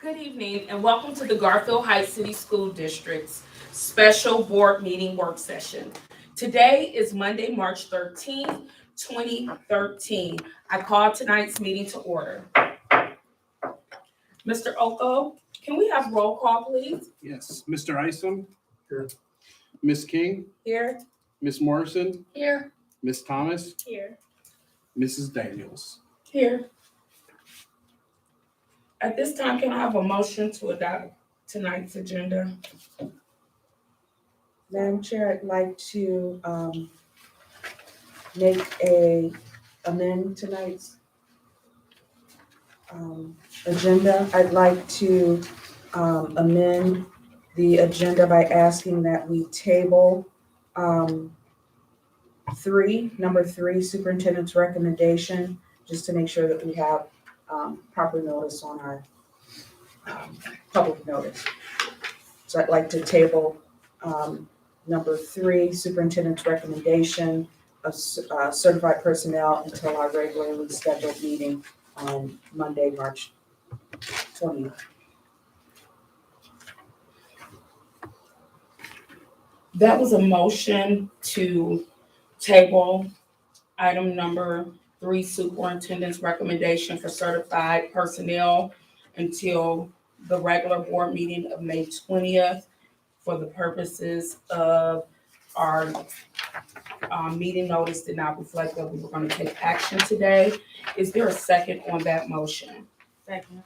Good evening and welcome to the Garfield Heights City School District's special board meeting work session. Today is Monday, March 13th, 2013. I call tonight's meeting to order. Mr. Oko, can we have roll call, please? Yes, Mr. Isom. Here. Ms. King. Here. Ms. Morrison. Here. Ms. Thomas. Here. Mrs. Daniels. Here. At this time, can I have a motion to adopt tonight's agenda? Madam Chair, I'd like to amend tonight's agenda. I'd like to amend the agenda by asking that we table number three, superintendent's recommendation, just to make sure that we have proper notice on our public notice. So I'd like to table number three, superintendent's recommendation of certified personnel until our regularly scheduled meeting on Monday, March 20th. That was a motion to table item number 3, superintendent's recommendation for certified personnel until the regular board meeting of May 20th for the purposes of our meeting notice did not reflect that we were going to take action today. Is there a second on that motion? Second.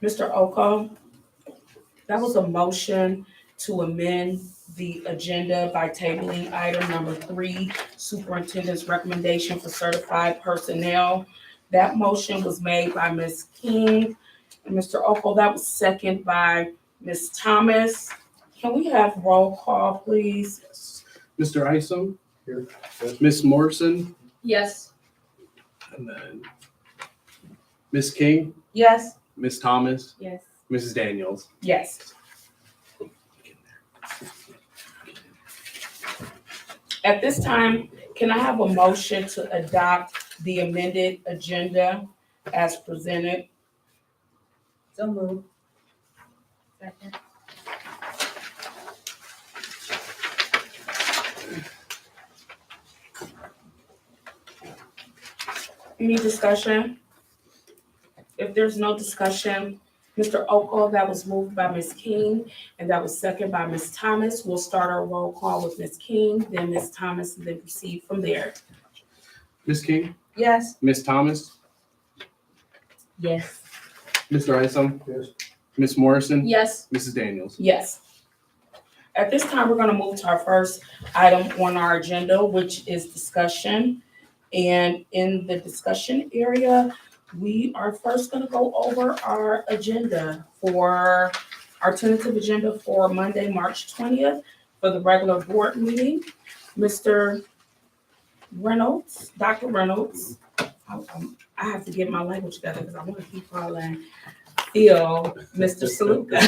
Mr. Oko, that was a motion to amend the agenda by tabling item number 3, superintendent's recommendation for certified personnel. That motion was made by Ms. King and Mr. Oko. That was seconded by Ms. Thomas. Can we have roll call, please? Yes. Mr. Isom. Here. Ms. Morrison. Yes. And then Ms. King. Yes. Ms. Thomas. Yes. Mrs. Daniels. Yes. At this time, can I have a motion to adopt the amended agenda as presented? So moved. Second. Any discussion? If there's no discussion, Mr. Oko, that was moved by Ms. King, and that was seconded by Ms. Thomas. We'll start our roll call with Ms. King, then Ms. Thomas, and then proceed from there. Ms. King. Yes. Ms. Thomas. Yes. Mr. Isom. Yes. Ms. Morrison. Yes. Mrs. Daniels. Yes. At this time, we're going to move to our first item on our agenda, which is discussion. And in the discussion area, we are first going to go over our agenda for our tentative agenda for Monday, March 20th for the regular board meeting. Mr. Reynolds, Dr. Reynolds, I have to get my language together because I want to keep calling Phil Mr. Saluka.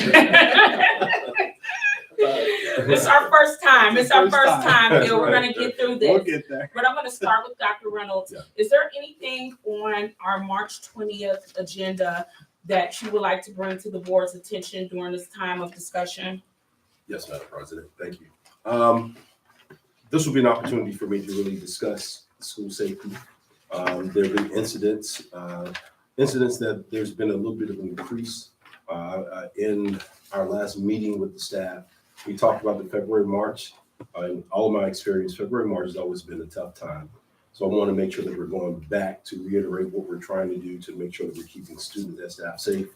It's our first time. It's our first time, Phil. We're going to get through this. We'll get there. But I'm going to start with Dr. Reynolds. Yeah. Is there anything on our March 20th agenda that you would like to bring to the board's attention during this time of discussion? Yes, Madam President, thank you. This will be an opportunity for me to really discuss school safety. There have been incidents that there's been a little bit of an increase. In our last meeting with the staff, we talked about the February, March. In all of my experience, February, March has always been a tough time. So I want to make sure that we're going back to reiterate what we're trying to do to make sure that we're keeping students and staff safe.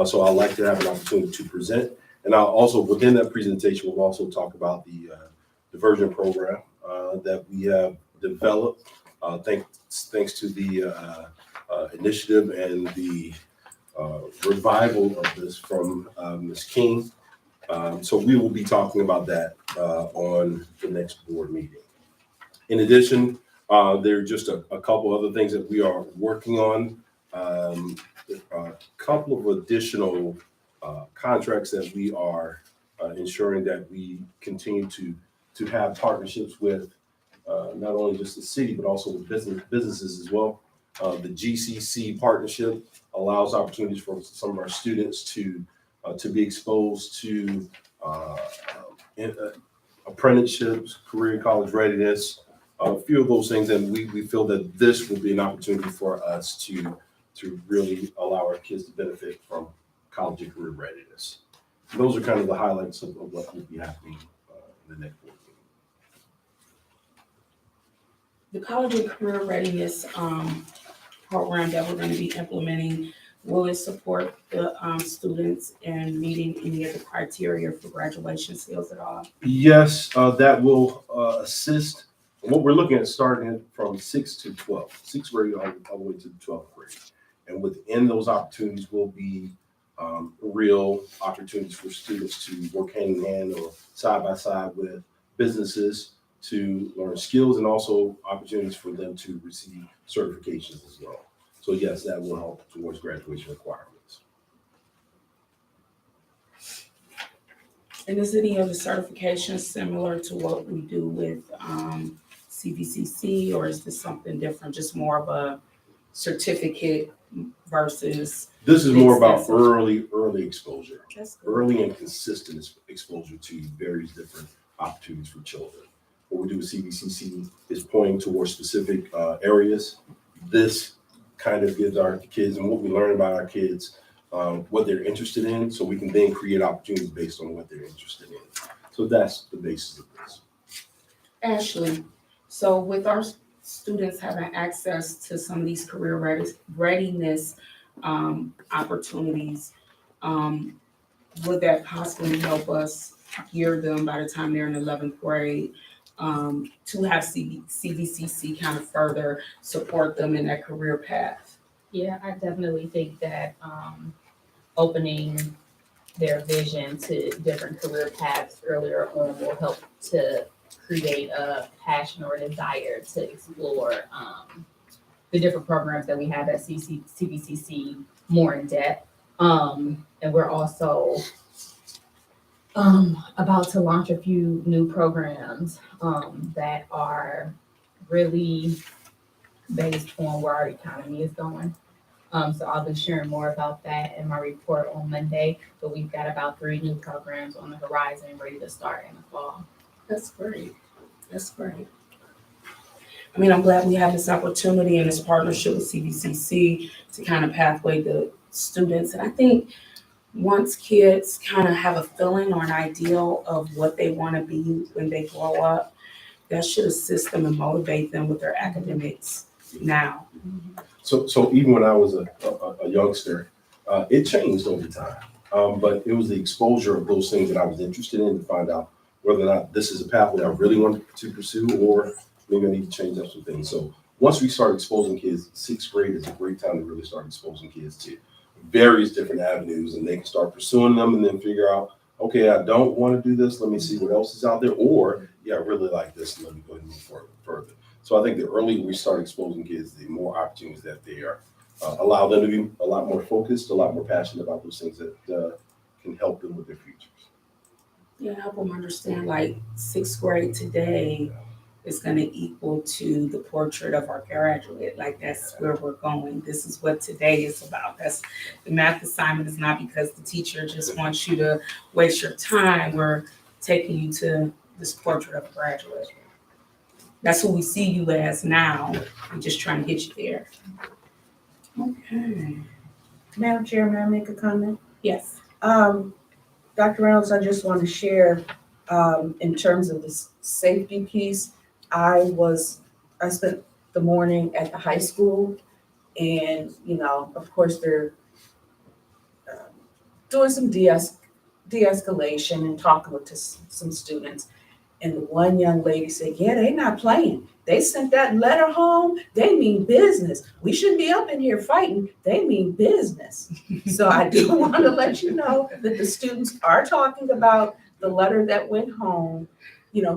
So I'd like to have an opportunity to present. And I'll also, within that presentation, we'll also talk about the diversion program that we have developed thanks to the initiative and the revival of this from Ms. King. So we will be talking about that on the next board meeting. In addition, there are just a couple other things that we are working on. A couple of additional contracts that we are ensuring that we continue to have partnerships with not only just the city, but also with businesses as well. The GCC partnership allows opportunities for some of our students to be exposed to apprenticeships, career college readiness, a few of those things, and we feel that this will be an opportunity for us to really allow our kids to benefit from college and career readiness. Those are kind of the highlights of what will be happening in the next board meeting. The college and career readiness program that we're going to be implementing, will it support the students in meeting any of the criteria for graduation skills at all? Yes, that will assist. What we're looking at starting from 6 to 12, sixth grade all the way to the 12th grade. And within those opportunities will be real opportunities for students to work hand in hand or side by side with businesses to learn skills, and also opportunities for them to receive certifications as well. So yes, that will help towards graduation requirements. And is any of the certifications similar to what we do with CVCC, or is this something different, just more of a certificate versus? This is more about extensive? early exposure, That's good. early and consistent exposure to various different opportunities for children. What we do with CVCC is pointing towards specific areas. This kind of gives our kids, and what we learn about our kids, what they're interested in, so we can then create opportunities based on what they're interested in. So that's the basis of this. Ashley, so with our students having access to some of these career readiness opportunities, would that possibly help us gear them by the time they're in 11th grade to have CVCC kind of further support them in that career path? Yeah, I definitely think that opening their vision to different career paths earlier on will help to create a passion or a desire to explore the different programs that we have at CVCC more in depth. And we're also about to launch a few new programs that are really based on where our economy is going. So I'll be sharing more about that in my report on Monday, but we've got about 3 new programs on the horizon ready to start in the fall. That's great. That's great. I mean, I'm glad we have this opportunity and this partnership with CVCC to kind of pathway the students. And I think once kids kind of have a feeling or an ideal of what they want to be when they grow up, that should assist them and motivate them with their academics now. So even when I was a youngster, it changed over time. But it was the exposure of those things that I was interested in to find out whether or not this is a pathway I really want to pursue, or maybe I need to change up some things. So once we start exposing kids, 6th grade is a great time to really start exposing kids to various different avenues, and they can start pursuing them and then figure out, okay, I don't want to do this. Let me see what else is out there. Or, yeah, I really like this, and let me go ahead and move further. So I think the earlier we start exposing kids, the more opportunities that they are, allow them to be a lot more focused, a lot more passionate about those things that can help them with their futures. Yeah, help them understand like 6th grade today is going to equal to the portrait of our graduate. Like that's where we're going. This is what today is about. That's the math assignment is not because the teacher just wants you to waste your time. We're taking you to this portrait of a graduate. That's who we see you as now. I'm just trying to get you there. Okay. Madam Chair, may I make a comment? Yes. Dr. Reynolds, I just want to share, in terms of the safety piece, I spent the morning at the high school, and, of course, they're doing some de-escalation and talking with some students. And the one young lady said, yeah, they not playing. They sent that letter home. They mean business. We shouldn't be up in here fighting. They mean business. So I do want to let you know that the students are talking about the letter that went home,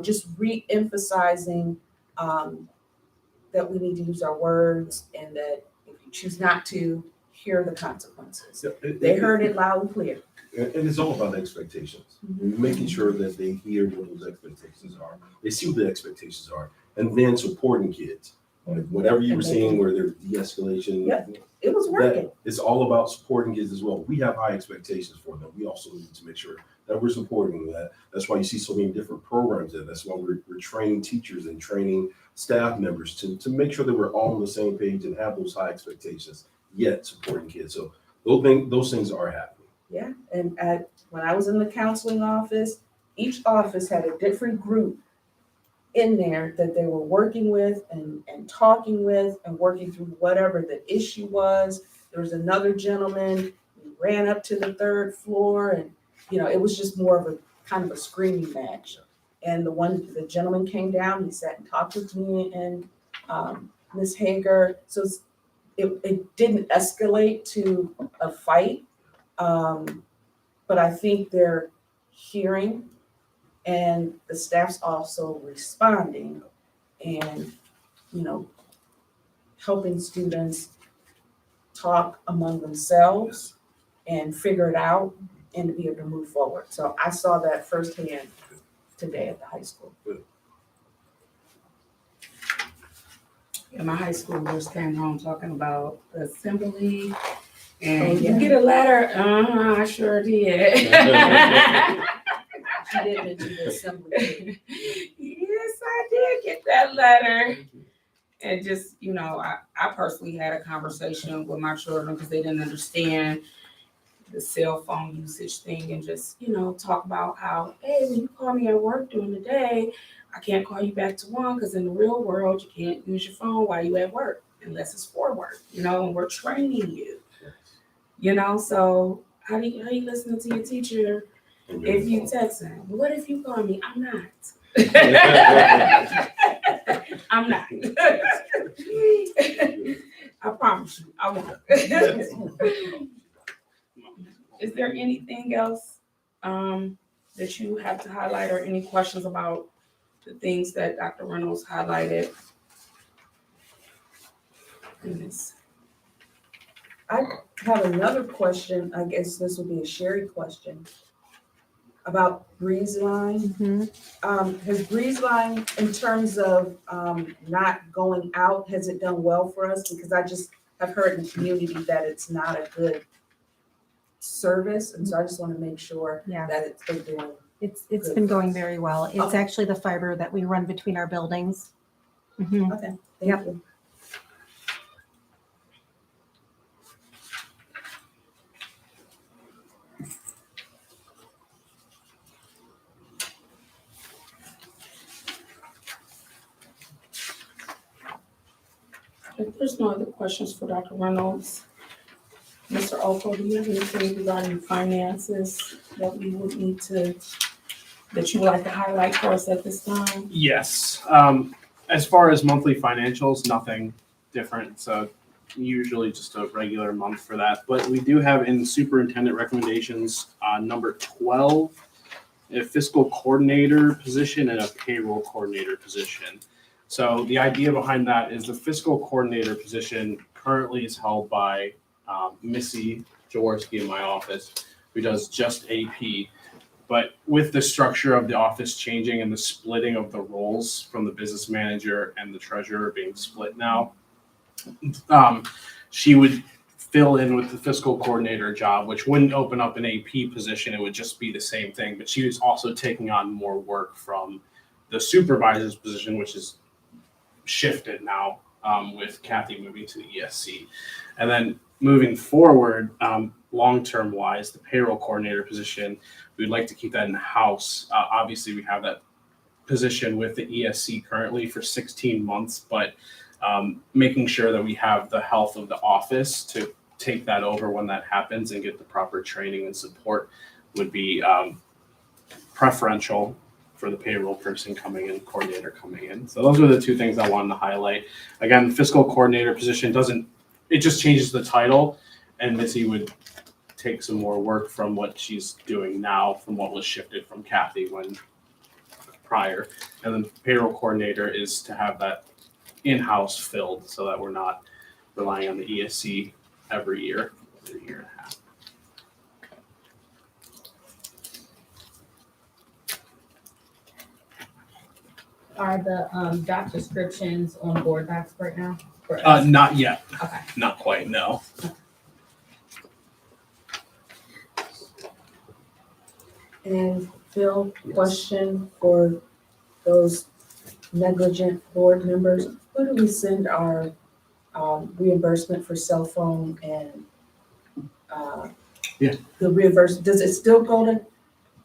just re-emphasizing that we need to use our words, and that if you choose not to, here are the consequences. They heard it loud and clear. And it's all about expectations. Making sure that they hear what those expectations are, they see what the expectations are, and then supporting kids. Whatever you were seeing where there's de-escalation. Yep. It was working. It's all about supporting kids as well. We have high expectations for them. We also need to make sure that we're supporting that. That's why you see so many different programs there. That's why we're training teachers and training staff members to make sure that we're all on the same page and have those high expectations, yet supporting kids. So those things are happening. Yeah, and when I was in the counseling office, each office had a different group in there that they were working with and talking with and working through whatever the issue was. There was another gentleman who ran up to the third floor, and it was just more of a kind of a screaming match. And the gentleman came down, he sat and talked with me and Ms. Hager. So it didn't escalate to a fight. But I think they're hearing, and the staff's also responding and, helping students talk among themselves and figure it out and to be able to move forward. So I saw that firsthand today at the high school. Yeah, my high school just came home talking about the assembly. And Oh, you yeah. get a letter? I sure did. She did mention the assembly. Yes, I did get that letter. And just, I personally had a conversation with my children because they didn't understand the cell phone usage thing, and just, talk about how, hey, when you call me at work during the day, I can't call you back to one because in the real world, you can't use your phone while you at work unless it's for work, and we're training you. So how you listening to your teacher if you text him? What if you call me? I'm not. I'm not. I promise you, I won't. Is there anything else that you have to highlight, or any questions about the things that Dr. Reynolds highlighted in this? I have another question. I guess this will be a Sherry question about Breeze Line. Has Breeze Line, in terms of not going out, has it done well for us? Because I just have heard in the community that it's not a good service, and so I just want to make sure Yeah. that it's been doing. It's Good. been going very well. It's Okay. actually the fiber that we run between our buildings. Mhm. Okay, Yep. thank you. If there's no other questions for Dr. Reynolds, Mr. Oko, do you have anything regarding finances that we would need that you would like to highlight for us at this time? Yes. As far as monthly financials, nothing different. So usually just a regular month for that. But we do have in superintendent recommendations, number 12, a fiscal coordinator position and a payroll coordinator position. So the idea behind that is the fiscal coordinator position currently is held by Missy Jaworski in my office, who does just AP. But with the structure of the office changing and the splitting of the roles from the business manager and the treasurer being split now, she would fill in with the fiscal coordinator job, which wouldn't open up an AP position. It would just be the same thing. But she was also taking on more work from the supervisor's position, which is shifted now with Kathy moving to the ESC. And then moving forward, long-term wise, the payroll coordinator position, we'd like to keep that in-house. Obviously, we have that position with the ESC currently for 16 months, but making sure that we have the health of the office to take that over when that happens and get the proper training and support would be preferential for the payroll person coming in, coordinator coming in. So those are the two things I wanted to highlight. Again, fiscal coordinator position it just changes the title, and Missy would take some more work from what she's doing now from what was shifted from Kathy when prior. And then payroll coordinator is to have that in-house filled so that we're not relying on the ESC every year for a year and a half. Are the job descriptions on board docs right now? For us? Not yet, Okay. not quite, no. And Phil, question for those negligent board members, who do we send our reimbursement for cell phone and Yeah. the reimbursement, does it still go to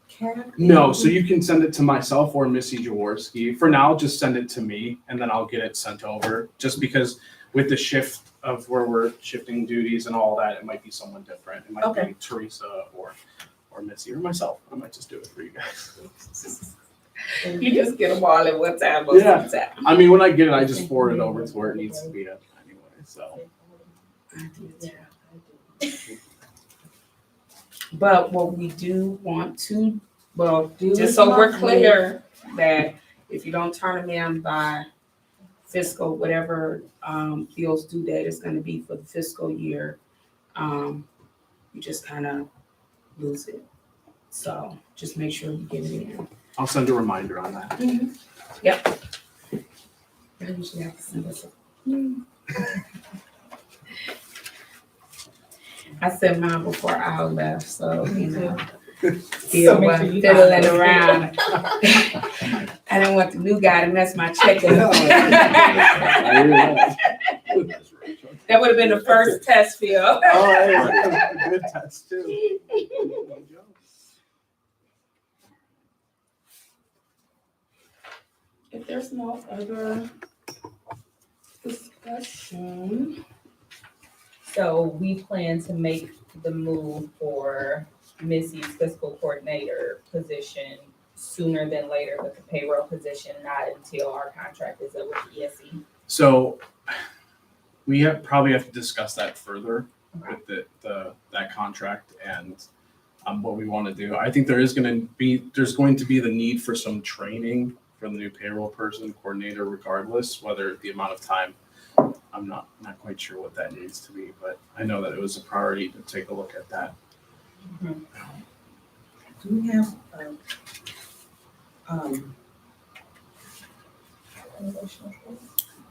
CAD? No, so you can send it to myself or Missy Jaworski. For now, just send it to me and then I'll get it sent over. Just because with the shift of where we're shifting duties and all that, it might be someone different. It might Okay. be Teresa or Missy or myself. I might just do it for you guys. You just get them all at one time, Yeah. most of the time. I mean, when I get it, I just forward it over to where it needs to be at anyway, so. But what we do want to, well, Do just it so we're monthly. clear, that if you don't turn them in by fiscal, whatever, bill's due date is gonna be for the fiscal year, you just kind of lose it. So just make sure you get it in. I'll send a reminder on that. Yep. I usually have to send us I sent mine before I left, so, you know. Still So make sure wasn't you fiddling find around. I didn't want the new guy to mess my check up. That would have been the first test, Phil. Oh, hey, good test too. If there's no other discussion. So we plan to make the move for Missy's fiscal coordinator position sooner than later, but the payroll position not until our contract is up with the ESE. So we probably have to discuss that further with that contract and what we want to do. I think there's going to be the need for some training for the new payroll person coordinator, regardless, whether the amount of time. I'm not quite sure what that needs to be, but I know that it was a priority to take a look at that. Do we have,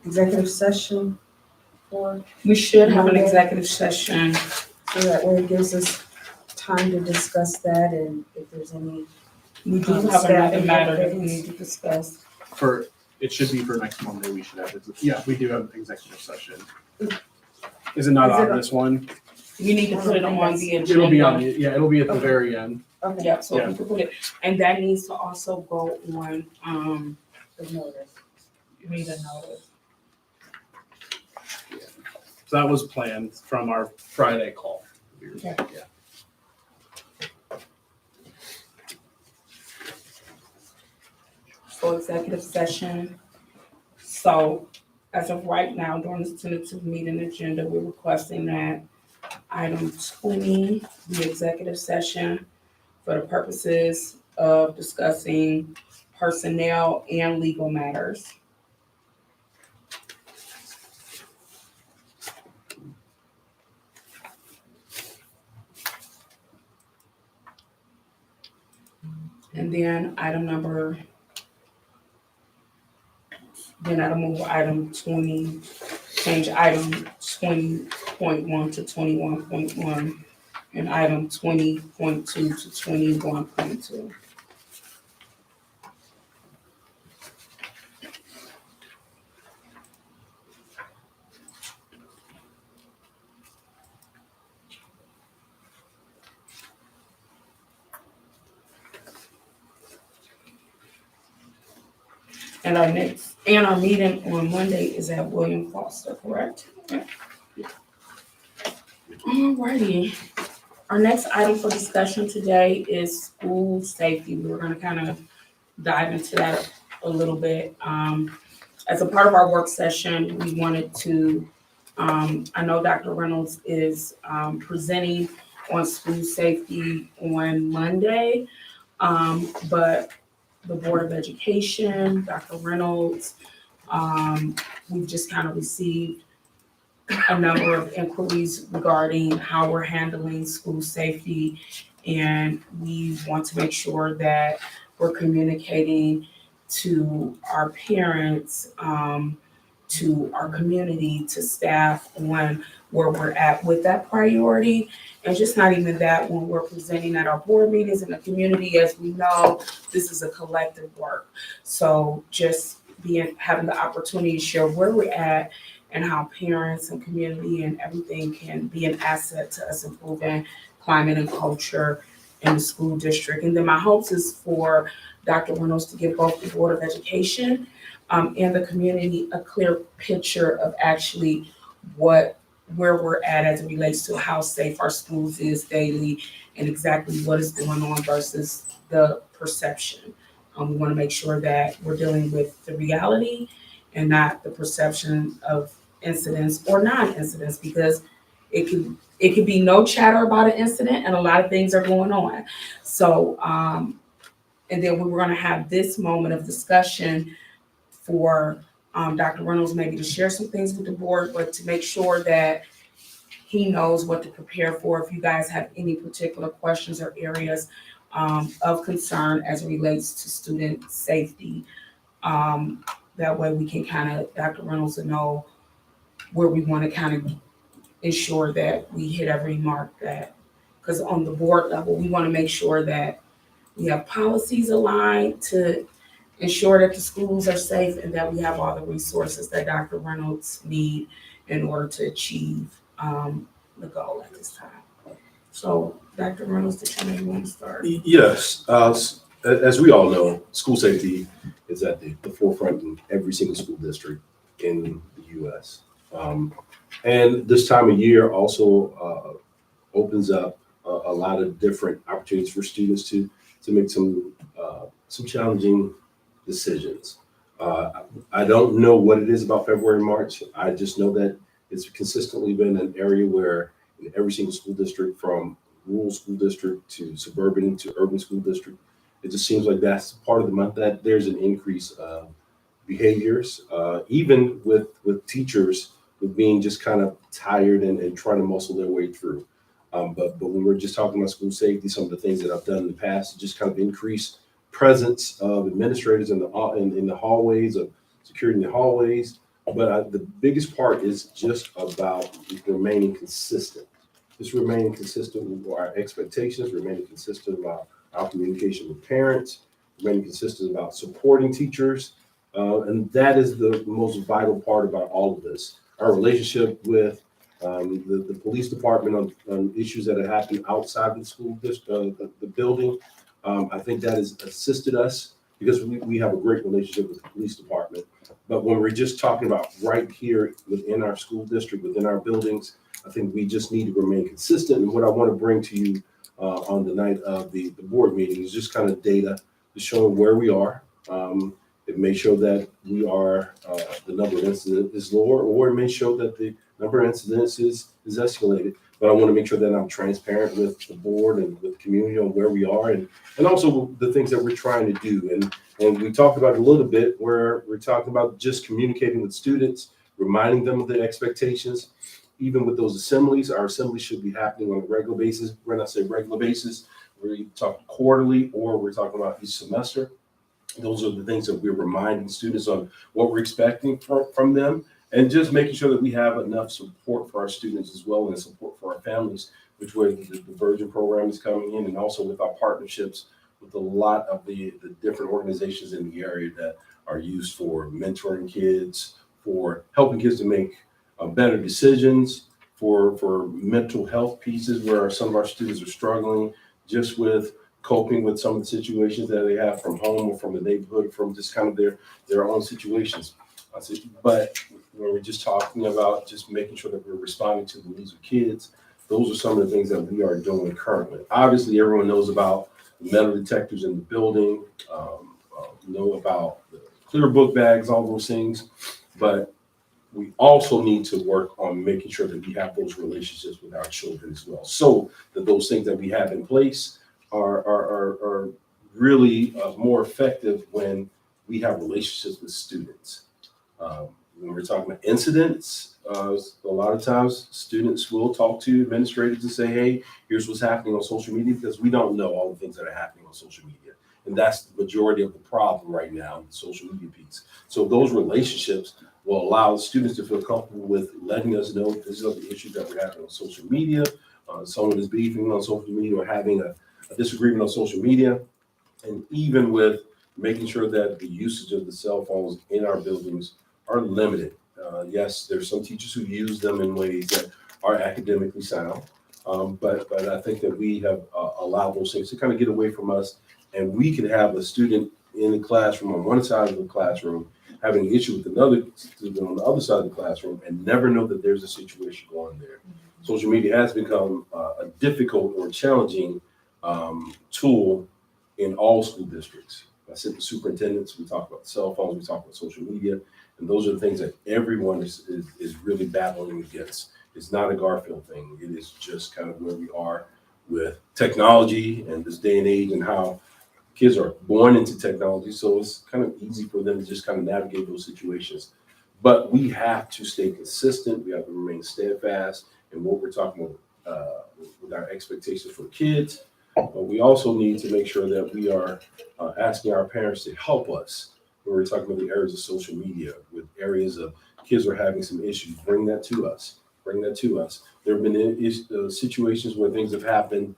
executive session for, We should have an executive session. so that way it gives us time to discuss that and if there's any, We do have another matter that we need to discuss. It should be for next Monday. We should have it. Yeah, we do have an executive session. Is it not Is it on this one? You need to put it on the agenda. It'll be on it'll be at the very end. okay, Yeah, so we can put it, and that needs to also go on, the notice. read a notice. So that was planned from our Friday call. Okay. Yeah. For executive session. So as of right now, during this tentative meeting agenda, we're requesting that item 20, the executive session for the purposes of discussing personnel and legal matters. And then I'll move item 20, change item 20.1 to 21.1, and item 20.2 to 21.2. And our meeting on Monday is at William Foster, correct? Alrighty. Our next item for discussion today is school safety. We're gonna kind of dive into that a little bit. As a part of our work session, we wanted to, I know Dr. Reynolds is presenting on school safety on Monday, but the Board of Education, Dr. Reynolds, we've just kind of received a number of inquiries regarding how we're handling school safety. And we want to make sure that we're communicating to our parents, to our community, to staff on where we're at with that priority. And just not even that, when we're presenting at our board meetings in the community, as we know, this is a collective work. So just having the opportunity to share where we're at and how parents and community and everything can be an asset to us improving climate and culture in the school district. And then my hopes is for Dr. Reynolds to give both the Board of Education and the community a clear picture of actually where we're at as it relates to how safe our schools is daily and exactly what is going on versus the perception. We want to make sure that we're dealing with the reality and not the perception of incidents or non-incidents, because it could be no chatter about an incident and a lot of things are going on. So, and then we were going to have this moment of discussion for Dr. Reynolds maybe to share some things with the board, but to make sure that he knows what to prepare for if you guys have any particular questions or areas of concern as it relates to student safety. That way we can kind of, Dr. Reynolds will know where we want to kind of ensure that we hit every mark that, because on the board level, we want to make sure that we have policies aligned to ensure that the schools are safe and that we have all the resources that Dr. Reynolds need in order to achieve the goal at this time. So, Dr. Reynolds, did you maybe want to start? Yes, as we all know, school safety is at the forefront in every single school district in the U.S. And this time of year also opens up a lot of different opportunities for students to make some challenging decisions. I don't know what it is about February, March. I just know that it's consistently been an area where in every single school district, from rural school district to suburban to urban school district, it just seems like that's part of the month that there's an increase of behaviors, even with teachers with being just kind of tired and trying to muscle their way through. But when we're just talking about school safety, some of the things that I've done in the past, just kind of increase presence of administrators in the hallways, of security in the hallways. But the biggest part is just about remaining consistent. Just remaining consistent with our expectations, remaining consistent about our communication with parents, remaining consistent about supporting teachers. And that is the most vital part about all of this. Our relationship with the police department on issues that have happened outside the school district, the building. I think that has assisted us because we have a great relationship with the police department. But when we're just talking about right here within our school district, within our buildings, I think we just need to remain consistent. And what I want to bring to you on the night of the board meeting is just kind of data to show where we are. It may show that we are, the number of incidents is lower, or it may show that the number of incidents is escalated. But I want to make sure that I'm transparent with the board and with the community on where we are and also the things that we're trying to do. And we talked about it a little bit where we're talking about just communicating with students, reminding them of the expectations. Even with those assemblies, our assemblies should be happening on a regular basis. When I say regular basis, we're talking quarterly or we're talking about each semester. Those are the things that we're reminding students on what we're expecting from them, and just making sure that we have enough support for our students as well and support for our families, which way the Virgin program is coming in, and also with our partnerships with a lot of the different organizations in the area that are used for mentoring kids, for helping kids to make better decisions, for mental health pieces where some of our students are struggling just with coping with some of the situations that they have from home or from the neighborhood, from just kind of their own situations. But when we're just talking about just making sure that we're responding to the needs of kids, those are some of the things that we are doing currently. Obviously, everyone knows about the metal detectors in the building, know about the clear book bags, all those things. But we also need to work on making sure that we have those relationships with our children as well, so that those things that we have in place are really more effective when we have relationships with students. When we're talking about incidents, a lot of times students will talk to administrators and say, hey, here's what's happening on social media, because we don't know all the things that are happening on social media. And that's the majority of the problem right now, the social media piece. So those relationships will allow students to feel comfortable with letting us know these are the issues that we're having on social media. Someone is beefing on social media or having a disagreement on social media. And even with making sure that the usage of the cell phones in our buildings are limited. Yes, there's some teachers who use them in ways that are academically sound, but I think that we have allowed those things to kind of get away from us, and we could have a student in the classroom on one side of the classroom having an issue with another student on the other side of the classroom and never know that there's a situation going there. Social media has become a difficult or challenging tool in all school districts. I said the superintendents, we talk about cell phones, we talk about social media, and those are the things that everyone is really battling against. It's not a Garfield thing. It is just kind of where we are with technology and this day and age and how kids are born into technology. So it's kind of easy for them to just kind of navigate those situations. But we have to stay consistent. We have to remain steadfast in what we're talking about with our expectations for kids. But we also need to make sure that we are asking our parents to help us when we're talking about the areas of social media, with areas of kids are having some issues. Bring that to us. Bring that to us. There have been situations where things have happened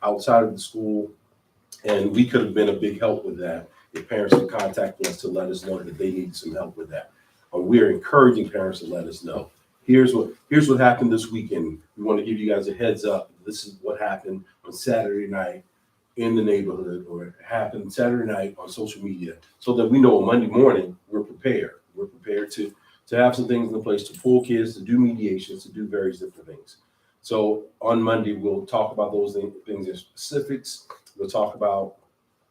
outside of the school, and we could have been a big help with that if parents had contacted us to let us know that they needed some help with that. We are encouraging parents to let us know. Here's what happened this weekend. We want to give you guys a heads up. This is what happened on Saturday night in the neighborhood, or it happened Saturday night on social media, so that we know on Monday morning we're prepared. We're prepared to have some things in place to pull kids, to do mediations, to do various different things. So on Monday, we'll talk about those things in specifics. We'll talk about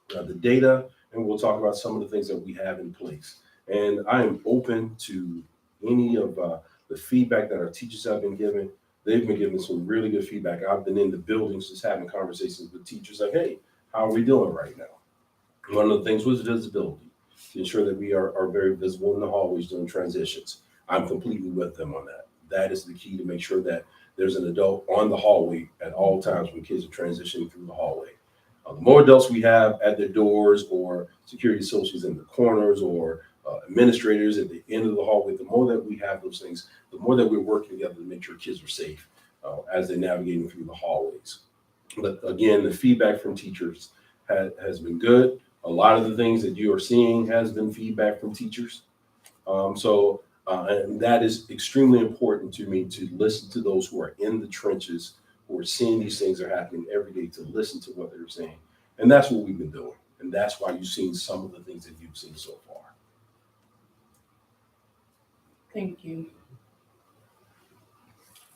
the data, and we'll talk about some of the things that we have in place. And I am open to any of the feedback that our teachers have been given. They've been giving some really good feedback. I've been in the buildings just having conversations with teachers like, hey, how are we doing right now? One of the things was visibility, to ensure that we are very visible in the hallways during transitions. I'm completely with them on that. That is the key, to make sure that there's an adult on the hallway at all times when kids are transitioning through the hallway. The more adults we have at their doors, or security associates in the corners, or administrators at the end of the hallway, the more that we have those things, the more that we're working together to make sure kids are safe as they're navigating through the hallways. But again, the feedback from teachers has been good. A lot of the things that you are seeing has been feedback from teachers. And that is extremely important to me, to listen to those who are in the trenches, who are seeing these things are happening every day, to listen to what they're saying. And that's what we've been doing. And that's why you've seen some of the things that you've seen so far. Thank you.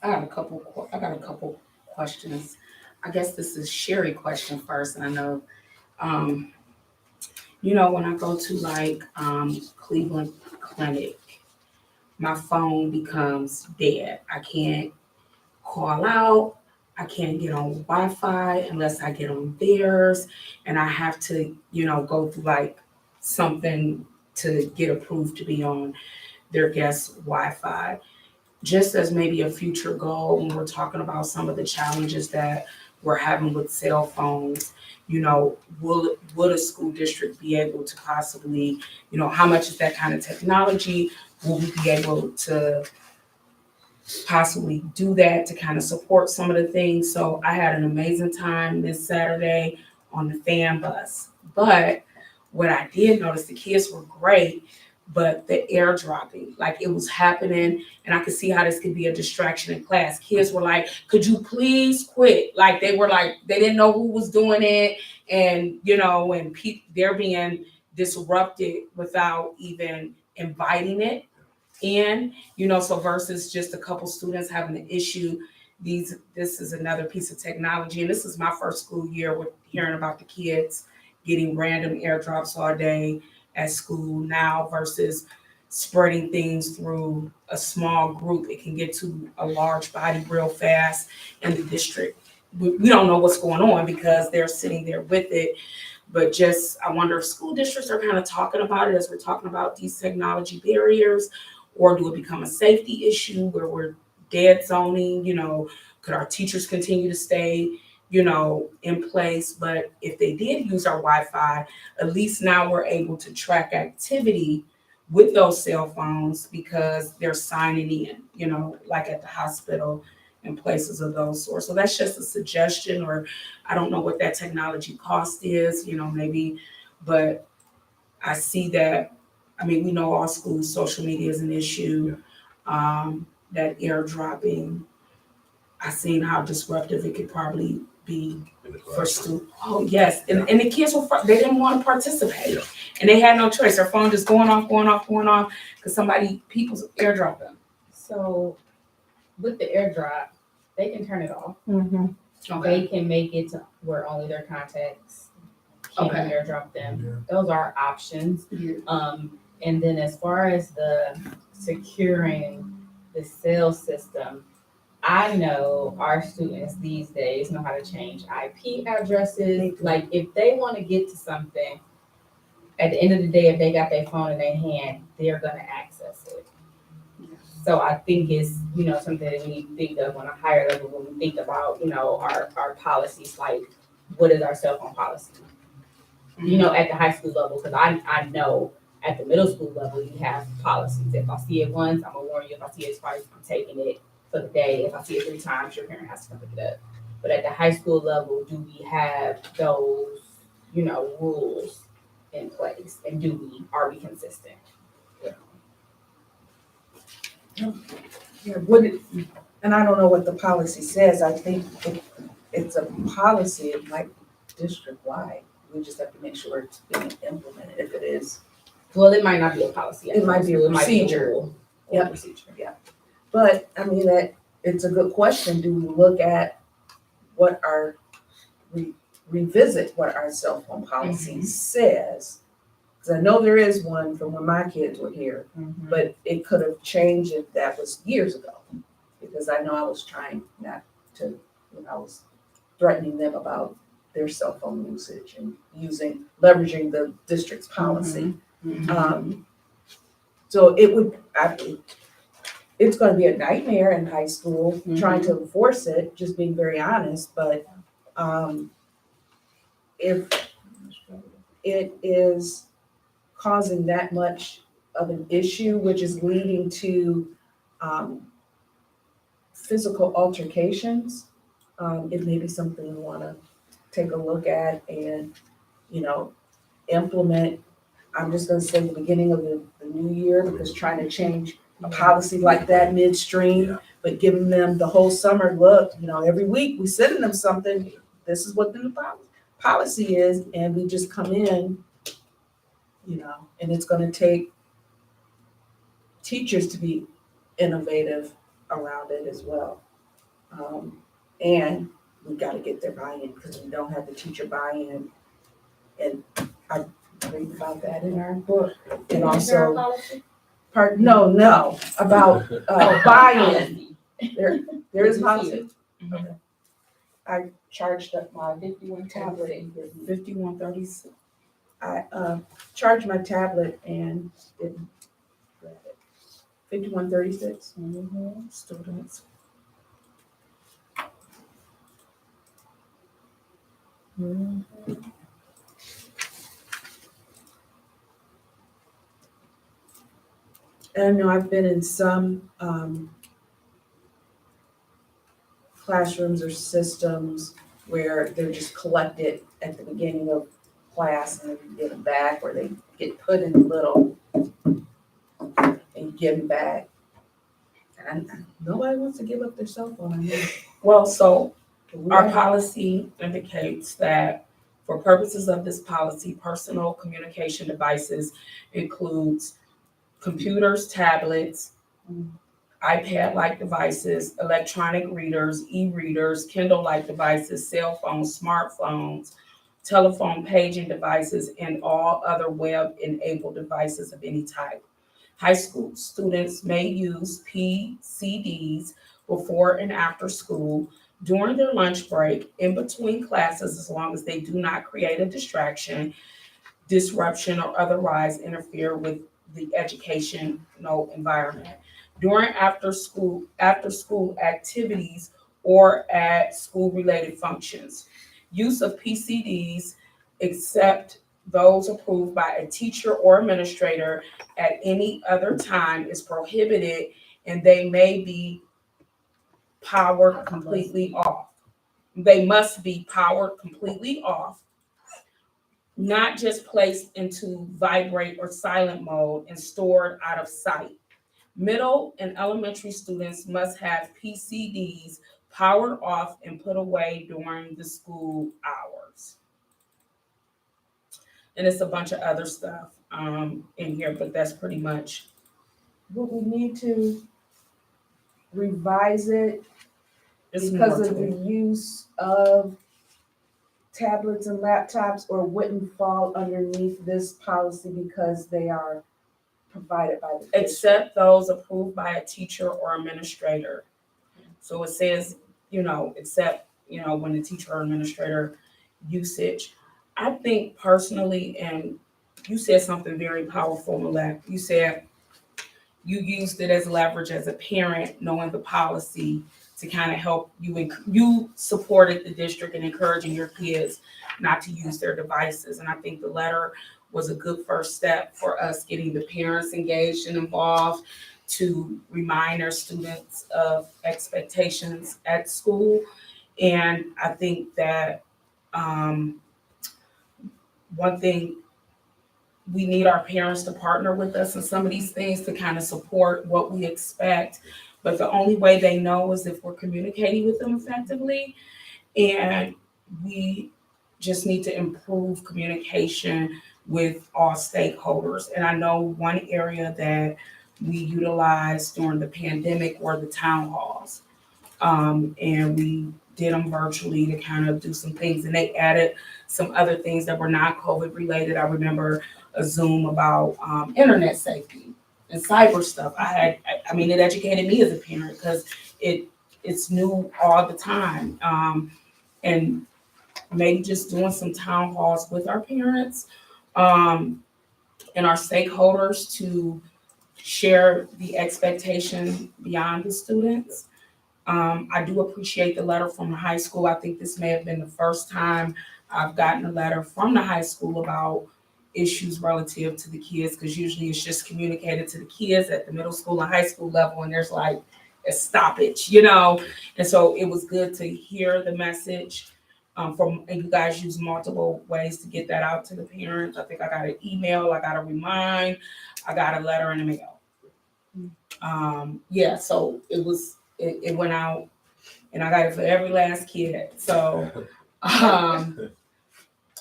I got a couple questions. I guess this is Sherry question first, and I know, when I go to like Cleveland Clinic, my phone becomes dead. I can't call out. I can't get on Wi-Fi unless I get on theirs, and I have to, go through like something to get approved to be on their guest Wi-Fi. Just as maybe a future goal, when we're talking about some of the challenges that we're having with cell phones, would a school district be able to possibly, how much is that kind of technology? Will we be able to possibly do that to kind of support some of the things? So I had an amazing time this Saturday on the fan bus. But what I did notice, the kids were great, but the airdropping, like it was happening, and I could see how this could be a distraction in class. Kids were like, could you please quit? Like they were like, they didn't know who was doing it, and they're being disrupted without even inviting it in, so versus just a couple students having an issue. This is another piece of technology, and this is my first school year with hearing about the kids getting random airdrops all day at school now, versus spreading things through a small group. It can get to a large body real fast in the district. We don't know what's going on because they're sitting there with it. But I wonder if school districts are kind of talking about it as we're talking about these technology barriers, or do it become a safety issue where we're dead zoning? Could our teachers continue to stay, in place. But if they did use our Wi-Fi, at least now we're able to track activity with those cell phones because they're signing in, like at the hospital and places of those sorts. So that's just a suggestion, or I don't know what that technology cost is, maybe, but I see that, we know all schools, social media is an issue. That airdropping, I seen how disruptive it could probably be In the for classroom. students. Oh, yes, and the kids they didn't want to participate. And they had no choice, their phone just going off, because people's airdropping. So with the airdrop, they can turn it off. Mm-hmm. They can make it to where only their contacts can Okay. airdrop them. Those are options. And then as far as the securing the cell system, I know our students these days know how to change IP addresses. Like if they want to get to something, at the end of the day, if they got their phone in their hand, they're gonna access it. So I think it's, something that we think of on a higher level when we think about, our policies, like what is our cell phone policy? At the high school level, because I know at the middle school level, you have policies. If I see it once, I'm gonna warn you. If I see it twice, I'm taking it for the day. If I see it 3 times, your parent has to come pick it up. But at the high school level, do we have those, rules in place? And are we consistent? Yeah, and I don't know what the policy says. I think it's a policy, it might district-wide. We just have to make sure it's being implemented if it is. Well, it might not be a policy. It might be a It might be a procedure. rule or Yep. procedure. But it's a good question. Do we look at what revisit what our cell phone policy says? Because I know there is one from when my kids were here, but it could have changed if that was years ago. Because I know I was trying not to, when I was threatening them about their cell phone usage and leveraging the district's policy. So it's gonna be a nightmare in high school trying to enforce it, just being very honest, but, if it is causing that much of an issue, which is leading to, physical altercations, it may be something we wanna take a look at and, implement. I'm just gonna say the beginning of the new year, because trying to change a policy like that midstream, but giving them the whole summer, look, every week we sending them something, this is what the new policy is, and we just come in, and it's gonna take teachers to be innovative around it as well. And we gotta get their buy-in, because we don't have the teacher buy-in. And I read about that in our book. And also, no, about buy-in. There is policy. Okay. I charged up my 51 tablet, 5136. I charged my tablet and didn't grab it. 5136. Students. And I know I've been in some classrooms or systems where they're just collected at the beginning of class and then you get them back, or they get put in a little and you give them back. And nobody wants to give up their cell phone. I mean, Well, so our we- policy indicates that for purposes of this policy, personal communication devices includes computers, tablets, iPad-like devices, electronic readers, e-readers, Kindle-like devices, cell phones, smartphones, telephone paging devices, and all other web-enabled devices of any type. High school students may use PCDs before and after school, during their lunch break, in between classes, as long as they do not create a distraction, disruption, or otherwise interfere with the educational environment. During after school activities or at school-related functions. Use of PCDs, except those approved by a teacher or administrator at any other time, is prohibited, and they may be powered completely off. They must be powered completely off, not just placed into vibrate or silent mode and stored out of sight. Middle and elementary students must have PCDs powered off and put away during the school hours. And it's a bunch of other stuff in here, but that's pretty much. Would we need to revise it It's because more of to the it. use of tablets and laptops, or wouldn't fall underneath this policy because they are provided by the district? Except those approved by a teacher or administrator. So it says, except, when the teacher or administrator usage. I think personally, and you said something very powerful, Malek. You said you used it as leverage as a parent, knowing the policy to kind of help you. You supported the district in encouraging your kids not to use their devices. And I think the letter was a good first step for us getting the parents engaged and involved to remind our students of expectations at school. And I think that one thing, we need our parents to partner with us in some of these things to kind of support what we expect. But the only way they know is if we're communicating with them effectively. And we just need to improve communication with all stakeholders. And I know one area that we utilized during the pandemic were the town halls. And we did them virtually to kind of do some things. And they added some other things that were not COVID related. I remember a Zoom about internet safety and cyber stuff. I mean, it educated me as a parent because it's new all the time. And maybe just doing some town halls with our parents and our stakeholders to share the expectation beyond the students. I do appreciate the letter from the high school. I think this may have been the first time I've gotten a letter from the high school about issues relative to the kids, because usually it's just communicated to the kids at the middle school and high school level, and there's like a stoppage, And so it was good to hear the message and you guys use multiple ways to get that out to the parents. I think I got an email, I got a remind, I got a letter in the mail. So it went out, and I got it for every last kid. So,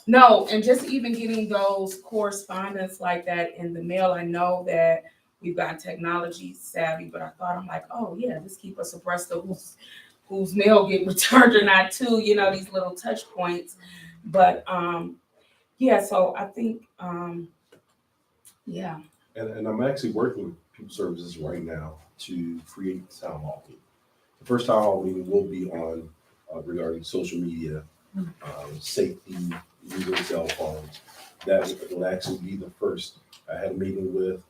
no, and just even getting those correspondence like that in the mail. I know that we've got technology savvy, but I'm like, oh yeah, just keep us abreast of whose mail get returned or not too, these little touch points. But, so I think, yeah. And I'm actually working with people services right now to create the town hall meeting. The first town hall meeting will be on regarding social media, safety, using cell phones. That will actually be the first. I had a meeting with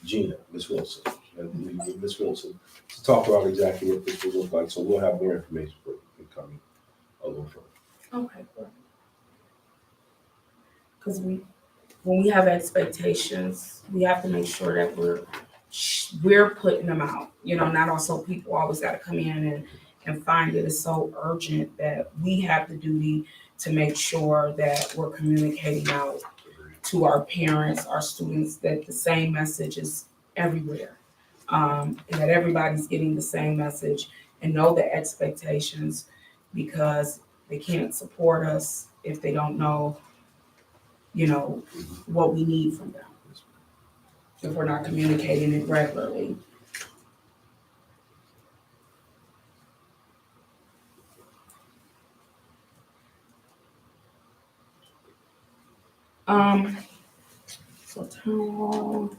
Gina, Miss Wilson, to talk about exactly what this will look like. So we'll have more information for you coming a little further. Okay, good. Because when we have expectations, we have to make sure that we're putting them out. Not also people always got to come in and find it is so urgent that we have the duty to make sure that we're communicating out to our parents, our students, that the same message is everywhere, and that everybody's getting the same message and know the expectations, because they can't support us if they don't know, what we need from them, if we're not communicating it regularly. So town hall.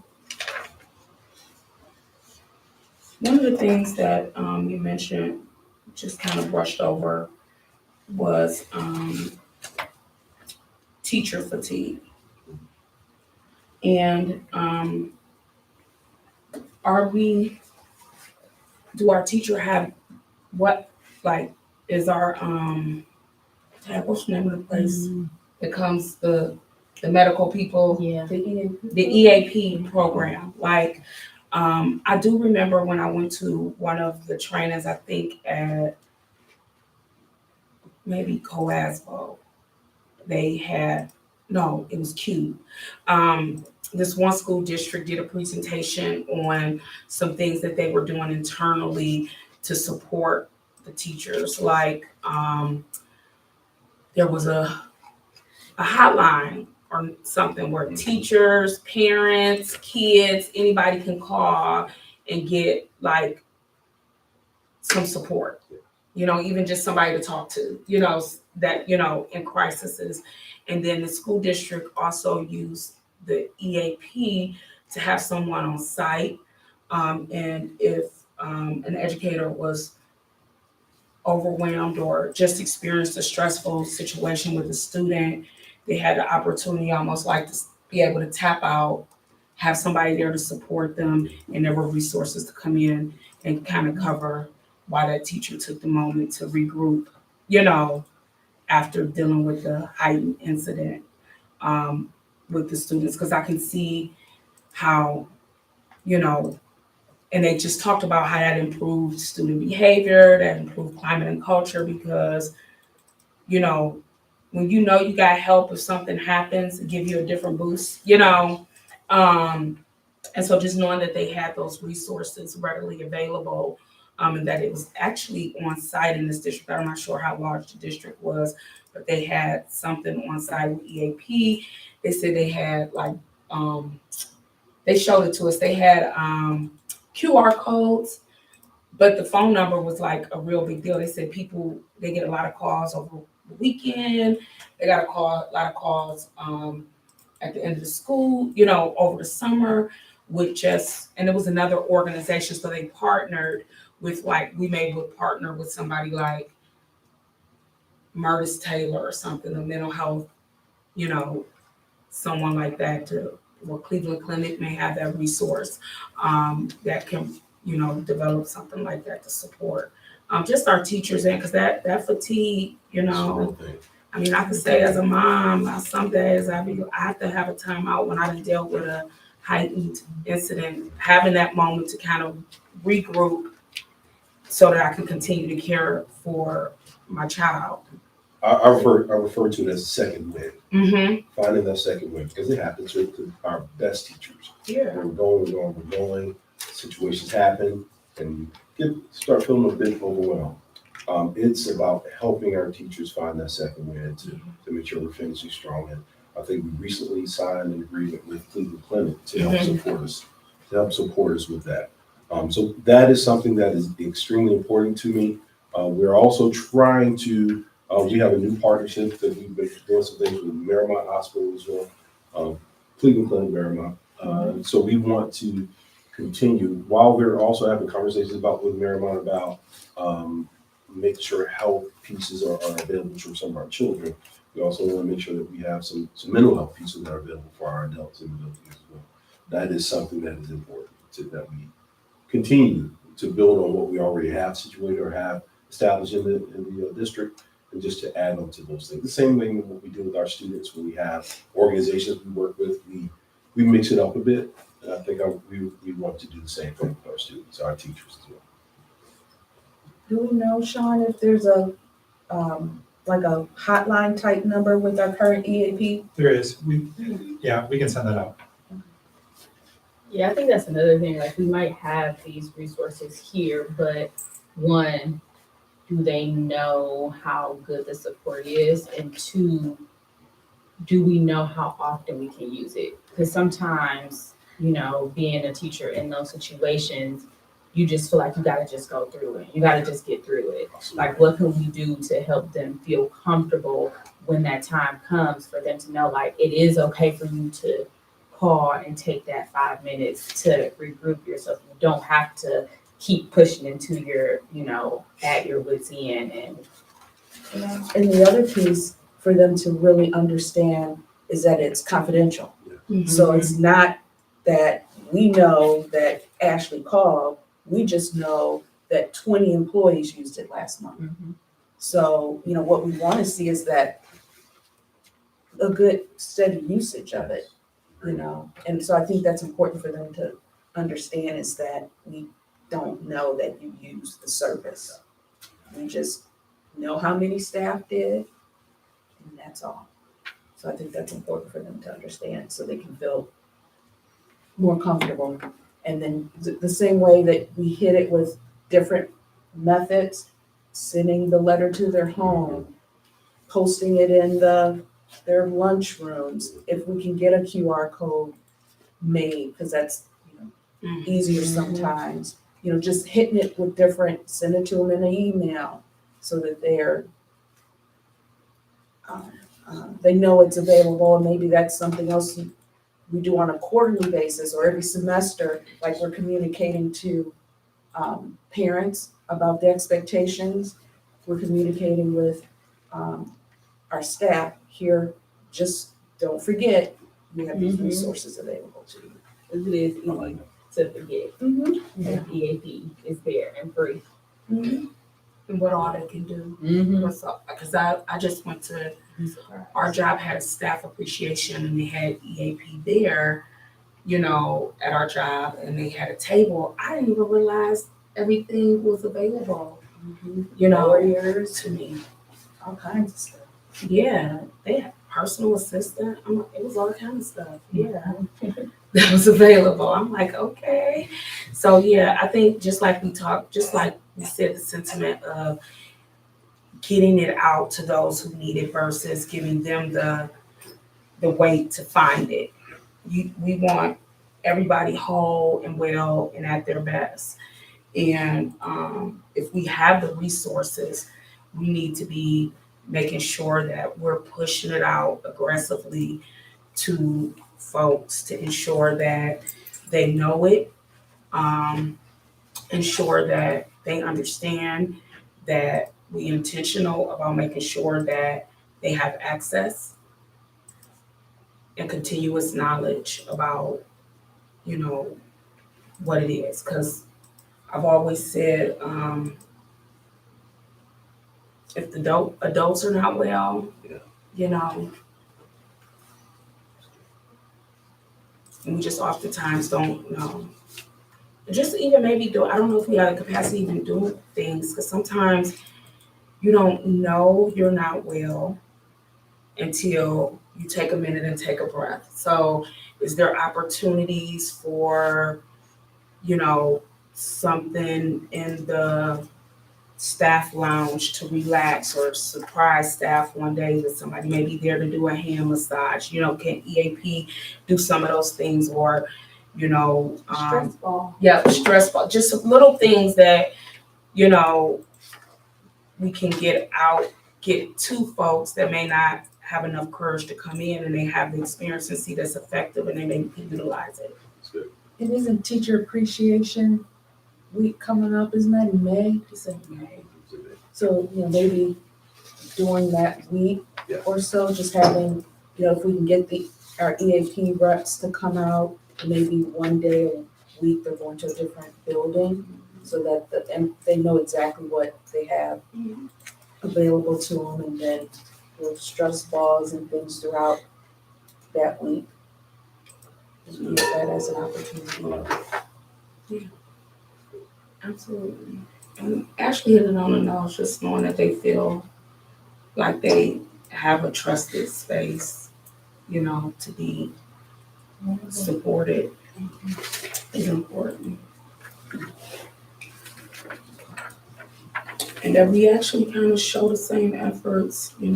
One of the things that you mentioned, just kind of brushed over, was teacher fatigue. And do our teacher have, what, like, is our, what's the name of the place that comes, the medical people? Yeah. The EAP program, like, I do remember when I went to one of the trainings, I think at maybe Coasbo, they had, no, it was Q. This one school district did a presentation on some things that they were doing internally to support the teachers, like, there was a hotline or something where teachers, parents, kids, anybody can call and get like some support. You know, even just somebody to talk to, you know, that, you know, in crises. And then the school district also used the EAP to have someone on site. And if an educator was overwhelmed or just experienced a stressful situation with a student, they had the opportunity almost like to be able to tap out, have somebody there to support them, and there were resources to come in and kind of cover why that teacher took the moment to regroup, you know, after dealing with the heightened incident with the students. Because I can see how, you know, and they just talked about how that improved student behavior, that improved climate and culture, because, you know you got help if something happens, it give you a different boost, you know. And so just knowing that they had those resources readily available, and that it was actually on site in this district. I'm not sure how large the district was, but they had something on site with EAP. They said they had like, they showed it to us. They had QR codes, but the phone number was like a real big deal. They said they get a lot of calls over the weekend. They got a lot of calls at the end of the school, you know, over the summer and it was another organization. So they partnered with, like, we may would partner with somebody like Murtis Taylor or something, a mental health, you know, someone like that, or Cleveland Clinic may have that resource that can, you know, develop something like that to support just our teachers, and because that fatigue, you know, I mean, I could say as a mom, some days I have to have a timeout when I done dealt with a heightened incident, having that moment to kind of regroup so that I can continue to care for my child. I refer to it as a second win. Mm-hmm. Finding that second win, because it happens with our best teachers. Yeah. We're going. Situations happen, and start feeling a bit overwhelmed. It's about helping our teachers find that second win to make sure we're finishing strong. And I think we recently signed an agreement with Cleveland Clinic to help support us with that. So that is something that is extremely important to me. We're also trying to. We have a new partnership that we've been doing some things with Marymount Hospital as well, Cleveland Clinic, Marymount. So we want to continue while we're also having conversations with Marymount about making sure health pieces are available for some of our children. We also want to make sure that we have some mental health pieces that are available for our adults in the building as well. That is something that is important that we continue to build on what we already have situated or have established in the district, and just to add on to those things. The same way what we do with our students when we have organizations we work with, we mix it up a bit. And I think we want to do the same thing with our students, our teachers as well. Do we know, Sean, if there's a like a hotline type number with our current EAP? There is. We can send that out. Yeah, I think that's another thing. Like, we might have these resources here, but one, do they know how good the support is? And two, do we know how often we can use it? Because sometimes, you know, being a teacher in those situations, you just feel like you gotta just go through it. You gotta just get through it. Like, what can we do to help them feel comfortable when that time comes, for them to know, like, it is okay for you to call and take that 5 minutes to regroup yourself. You don't have to keep pushing into your, you know, at your wit's end. And the other piece for them to really understand is that it's confidential. Mm-hmm. So it's not that we know that Ashley called, we just know that 20 employees used it last month. Mhm. So, what we want to see is that a good steady usage of it, And so I think that's important for them to understand is that we don't know that you use the service. We just know how many staff did, and that's all. So I think that's important for them to understand so they can feel more comfortable. And then the same way that we hit it with different methods, sending the letter to their home, posting it in their lunch rooms, if we can get a QR code made, because that's, easier sometimes. Just hitting it with different, send it to them in an email so that they know it's available, and maybe that's something else we do on a quarterly basis or every semester, like we're communicating to parents about the expectations. We're communicating with our staff here, just don't forget, we have these Mhm. resources available to you. It is easy to forget that EAP is there and free. And what all they can do. Mm-hmm. Because I just went to, our job had a staff appreciation and they had EAP there, at our job, and they had a table. I didn't even realize everything was available, Lawyers, to me. all kinds of stuff. Yeah, they had personal assistant. It was all kind of stuff. Yeah, that was available. I'm like, okay. So yeah, I think just like we said, the sentiment of getting it out to those who need it versus giving them the weight to find it. We want everybody whole and well and at their best. And if we have the resources, we need to be making sure that we're pushing it out aggressively to folks to ensure that they know it, ensure that they understand that we intentional about making sure that they have access and continuous knowledge about, what it is. Because I've always said, if the adults are not well, and we just oftentimes don't know. Just even maybe I don't know if we have the capacity to even do things, because sometimes you don't know you're not well until you take a minute and take a breath. So is there opportunities for, something in the staff lounge to relax, or surprise staff one day that somebody may be there to do a hand massage? Can EAP do some of those things? Or, Stress ball. yeah, stress ball, just little things that, we can get to folks that may not have enough courage to come in, and they have the experience and see that's effective, and they may utilize it. That's good. It isn't Teacher Appreciation Week coming up, isn't that in May? Just in May. So, maybe during that week Yeah. or so, just having, if we can get our EAP reps to come out, maybe one day a week they're going to a different building, so that and they know exactly what they have available to them, and then with stress balls and things throughout that week. Just use that as an opportunity. Absolutely. And Ashley hit it on the nose, just knowing that they feel like they have a trusted space, to be supported is important. And that we actually kind of show the same efforts, we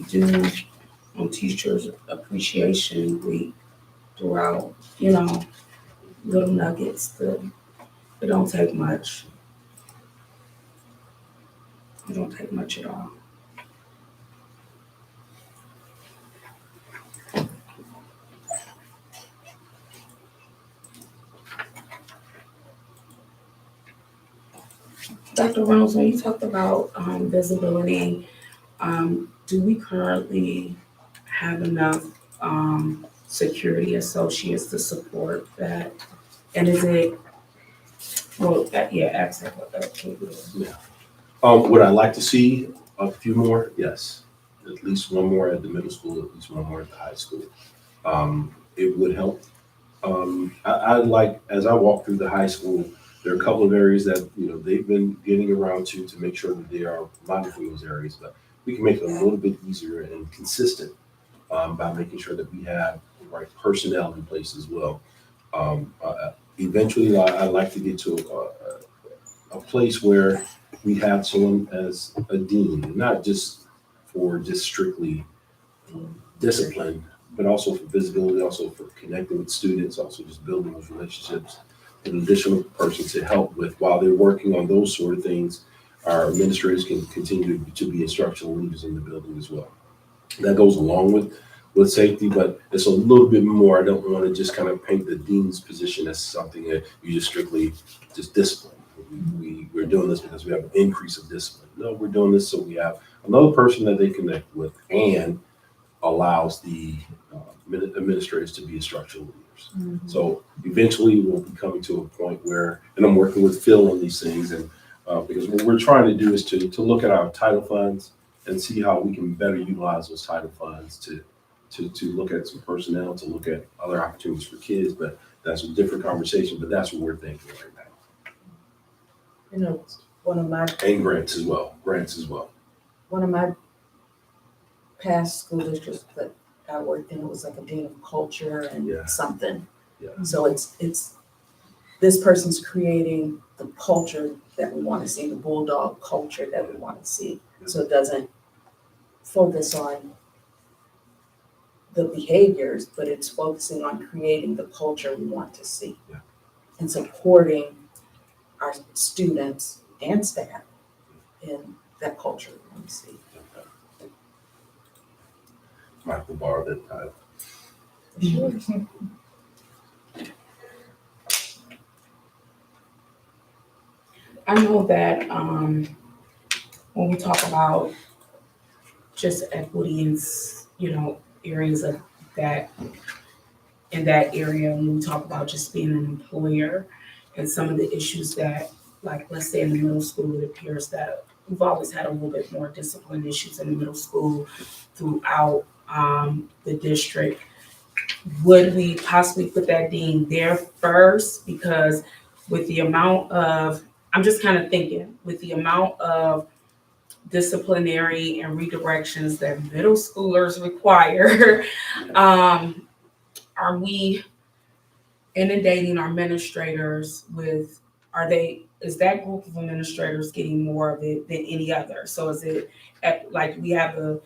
do on Teachers Appreciation Week throughout, little nuggets. It don't take much. It don't take much at all. Dr. Reynolds, when you talked about visibility, do we currently have enough security associates to support that? And is it Well, yeah, ask her what that would be. Would I like to see a few more? Yes. At least one more at the middle school, at least one more at the high school. It would help. I like, as I walk through the high school, there are a couple of areas that, they've been getting around to make sure that they are monitoring those areas, but we can make it a little bit easier and consistent by making sure that we have the right personnel in place as well. Eventually, I like to get to a place where we have someone as a dean, not just for just strictly discipline, but also for visibility, also for connecting with students, also just building those relationships. An additional person to help with while they're working on those sort of things. Our administrators can continue to be instructional leaders in the building as well. That goes along with safety, but it's a little bit more. I don't want to just kind of paint the dean's position as something that you just strictly just discipline. We're doing this because we have an increase of discipline. No, we're doing this so we have another person that they connect with and allows the administrators to be instructional leaders. So eventually we'll be coming to a point where, and I'm working with Phil on these things, and because what we're trying to do is to look at our title funds and see how we can better utilize those title funds to look at some personnel, to look at other opportunities for kids, but that's a different conversation, but that's what we're thinking right now. One of my And grants as well. one of my past school districts that I worked in, it was like a dean of culture and Yeah. something. Yeah. So it's this person's creating the culture that we want to see, the bulldog culture that we want to see. So it doesn't focus on the behaviors, but it's focusing on creating the culture we want to see. Yeah. And supporting our students and staff in that culture we want to see. Michael borrow that title. I know that when we talk about just equity in areas of that in that area, when we talk about just being an employer and some of the issues that, like, let's say in the middle school, it appears that we've always had a little bit more discipline issues in the middle school throughout the district. Would we possibly put that dean there first? Because with the amount of, I'm just kind of thinking, with the amount of disciplinary and redirections that middle schoolers require, are we inundating our administrators with, is that group of administrators getting more of it than any other? So is it like we have the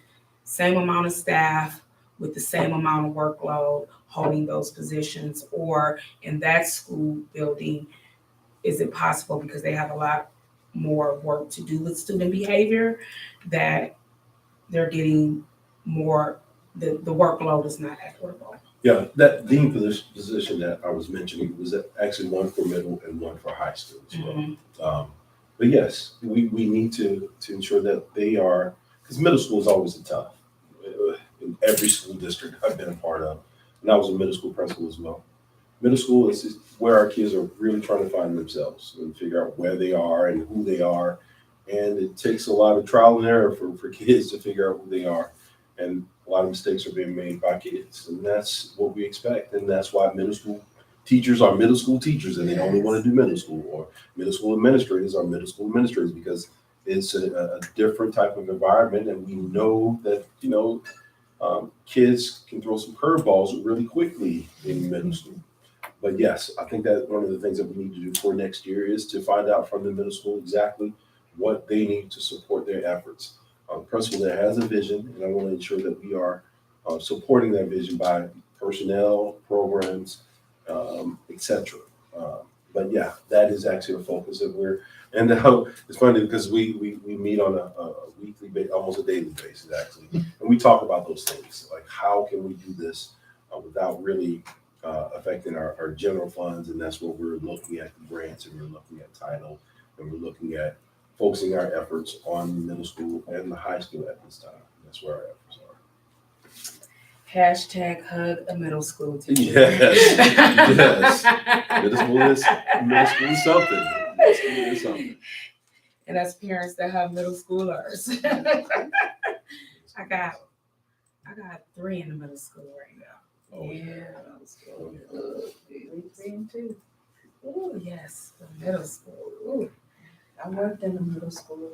same amount of staff with the same amount of workload holding those positions, or in that school building, is it possible because they have a lot more work to do with student behavior that they're getting more, the workload is not equitable? Yeah, that dean position that I was mentioning was actually one for middle and one for high school as well. But yes, we need to ensure that they are, because middle school is always a tough. In every school district I've been a part of, and I was a middle school principal as well. Middle school is where our kids are really trying to find themselves and figure out where they are and who they are. And it takes a lot of trial and error for kids to figure out who they are. And a lot of mistakes are being made by kids. And that's what we expect. And that's why middle school teachers are middle school teachers and they only want to do middle school, or middle school administrators are middle school administrators, because it's a different type of environment. And we know that, kids can throw some curveballs really quickly in middle school. But yes, I think that one of the things that we need to do for next year is to find out from the middle school exactly what they need to support their efforts. Principal that has a vision, and I want to ensure that we are supporting that vision by personnel, programs, etc. But yeah, that is actually a focus that and it's funny because we meet on a weekly basis, almost a daily basis actually, and we talk about those things, like how can we do this without really affecting our general funds, and that's what we're looking at, the grants, and we're looking at title, and we're looking at focusing our efforts on the middle school and the high school at this time. That's where our efforts are. Hashtag hug a middle school teacher. Yes, yes. Middle school is something. It's something. And as parents that have middle schoolers. I got 3 in the middle school right now. Oh, Middle school. Three and two. Oh, yes, the middle school. Ooh. I worked in the middle school,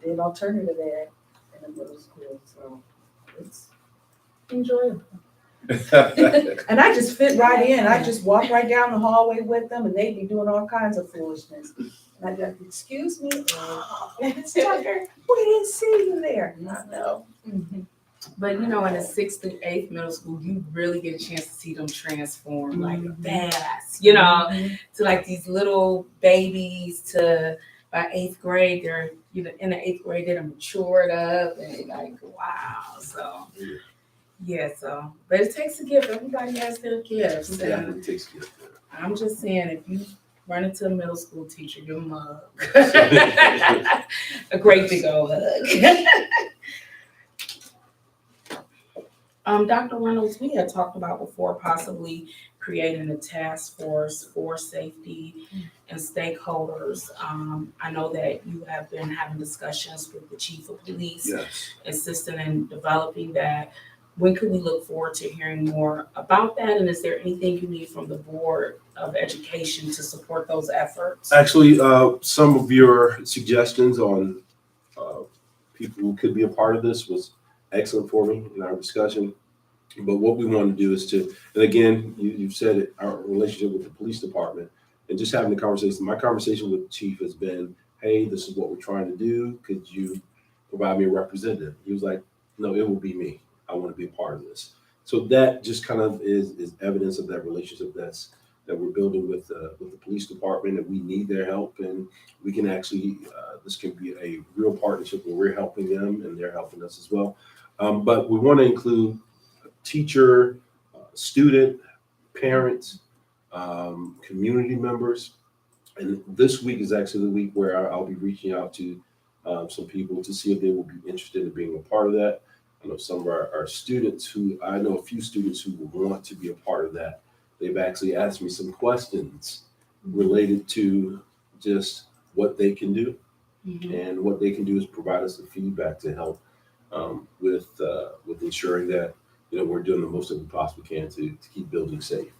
did alternative ed in the middle school, so it's enjoyable. And I just fit right in. I just walk right down the hallway with them and they'd be doing all kinds of foolishness. And I'd be like, excuse me, Miss Tucker, we didn't see you there. I know. But in the 6th through 8th middle school, you really get a chance to see them transform like fast, to like these little babies to by 8th grade, they're, in the 8th grade, they're matured up and like, wow. So, but it takes a gift. Everybody has their gifts. Yeah, And it takes care of I'm just saying, if you run into a middle school teacher, give them a hug. that. A great big old hug. Dr. Reynolds, we had talked about before possibly creating a task force for safety and stakeholders. I know that you have been having discussions with the chief of police, Yes. assisting in developing that. When can we look forward to hearing more about that? And is there anything you need from the Board of Education to support those efforts? Actually, some of your suggestions on people who could be a part of this was excellent for me in our discussion. But what we want to do is and again, you've said it, our relationship with the police department and just having the conversation. My conversation with the chief has been, hey, this is what we're trying to do. Could you provide me a representative? He was like, no, it will be me. I want to be a part of this. So that just kind of is evidence of that relationship that we're building with the police department, and we need their help, and we can actually this can be a real partnership where we're helping them and they're helping us as well. But we want to include teacher, student, parents, community members, and this week is actually the week where I'll be reaching out to some people to see if they will be interested in being a part of that. I know some of our students I know a few students who will want to be a part of that. They've actually asked me some questions related to just what they can do. And what they can do is provide us the feedback to help with ensuring that we're doing the most that we possibly can to keep building safe.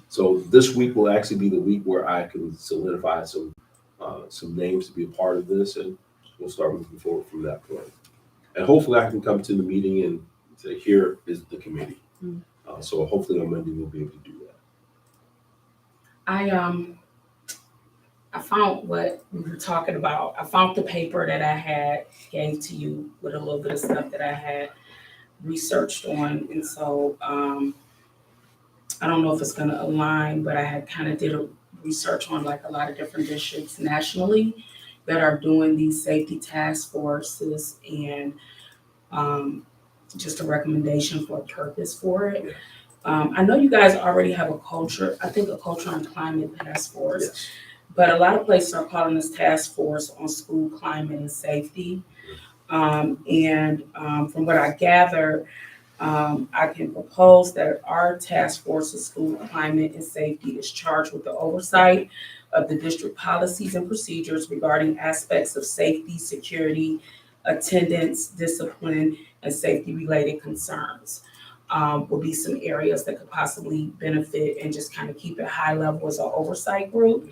So this week will actually be the week where I can solidify some names to be a part of this, and we'll start moving forward from that point. And hopefully I can come to the meeting and say, here is the committee. So hopefully on Monday we'll be able to do that. I found what we were talking about. I found the paper that I had gave to you with a little bit of stuff that I had researched on. And so I don't know if it's gonna align, but I had kind of did a research on like a lot of different districts nationally that are doing these safety task forces, and just a recommendation for a purpose for it. I know you guys already have a culture and climate task force. Yes. But a lot of places are calling this task force on school climate and safety. From what I gather, I can propose that our task force of school climate and safety is charged with the oversight of the district policies and procedures regarding aspects of safety, security, attendance, discipline, and safety-related concerns. Will be some areas that could possibly benefit and just kind of keep it high level as an oversight group.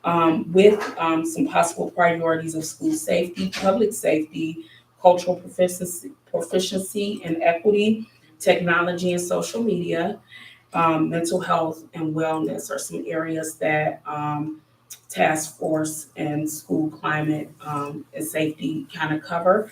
With some possible priorities of school safety, public safety, cultural proficiency and equity, technology and social media, mental health and wellness are some areas that task force and school climate and safety kind of cover.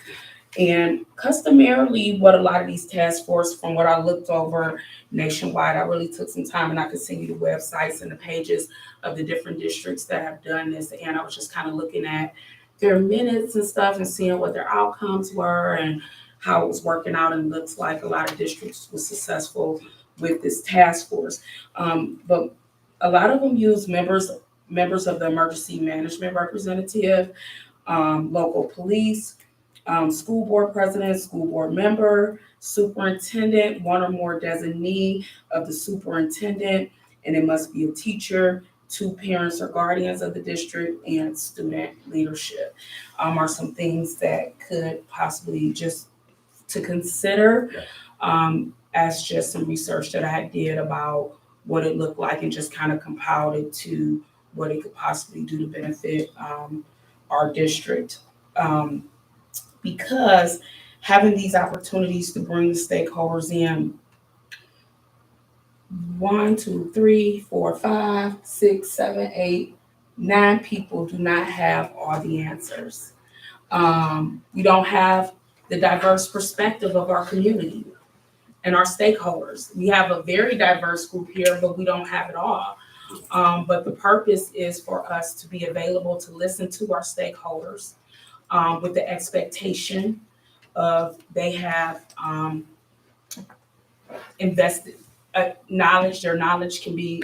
And customarily, what a lot of these task force, from what I looked over nationwide, I really took some time, and I could send you the websites and the pages of the different districts that have done this. And I was just kind of looking at their minutes and stuff and seeing what their outcomes were and how it was working out. And it looks like a lot of districts were successful with this task force. But a lot of them use members of the emergency management representative, local police, school board president, school board member, superintendent, one or more designee of the superintendent, and it must be a teacher, to parents or guardians of the district and student leadership, are some things that could possibly just to consider, as just some research that I did about what it looked like and just kind of compiled it to what it could possibly do to benefit our district. Because having these opportunities to bring the stakeholders in, 1, 2, 3, 4, 5, 6, 7, 8, 9 people do not have all the answers. We don't have the diverse perspective of our community and our stakeholders. We have a very diverse group here, but we don't have it all. But the purpose is for us to be available to listen to our stakeholders, with the expectation of they have invested knowledge. Their knowledge can be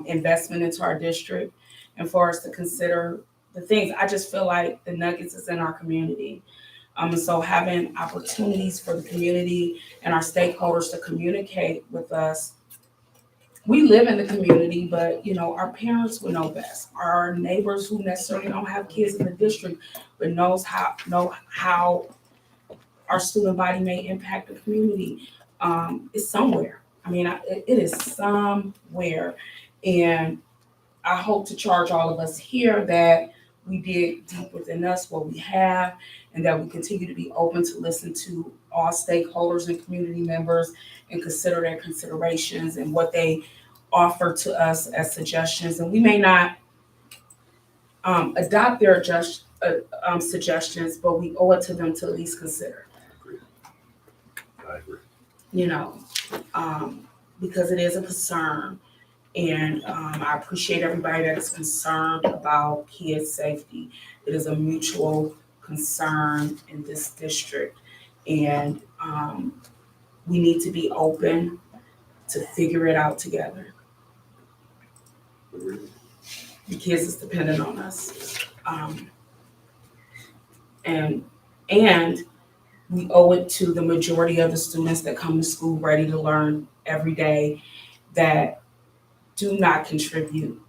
investment into our district, and for us to consider the things. I just feel like the nuggets is in our community. And so having opportunities for the community and our stakeholders to communicate with us. We live in the community, but our parents would know best. Our neighbors who necessarily don't have kids in the district, but know how our student body may impact the community. It's somewhere. I mean, it is somewhere, and I hope to charge all of us here that we dig deep within us what we have, and that we continue to be open to listen to all stakeholders and community members and consider their considerations and what they offer to us as suggestions. And we may not adopt their suggestions, but we owe it to them to at least consider. I agree. Because it is a concern. And I appreciate everybody that is concerned about kids' safety. It is a mutual concern in this district. And we need to be open to figure it out together. The kids is dependent on us. And we owe it to the majority of the students that come to school ready to learn every day that do not contribute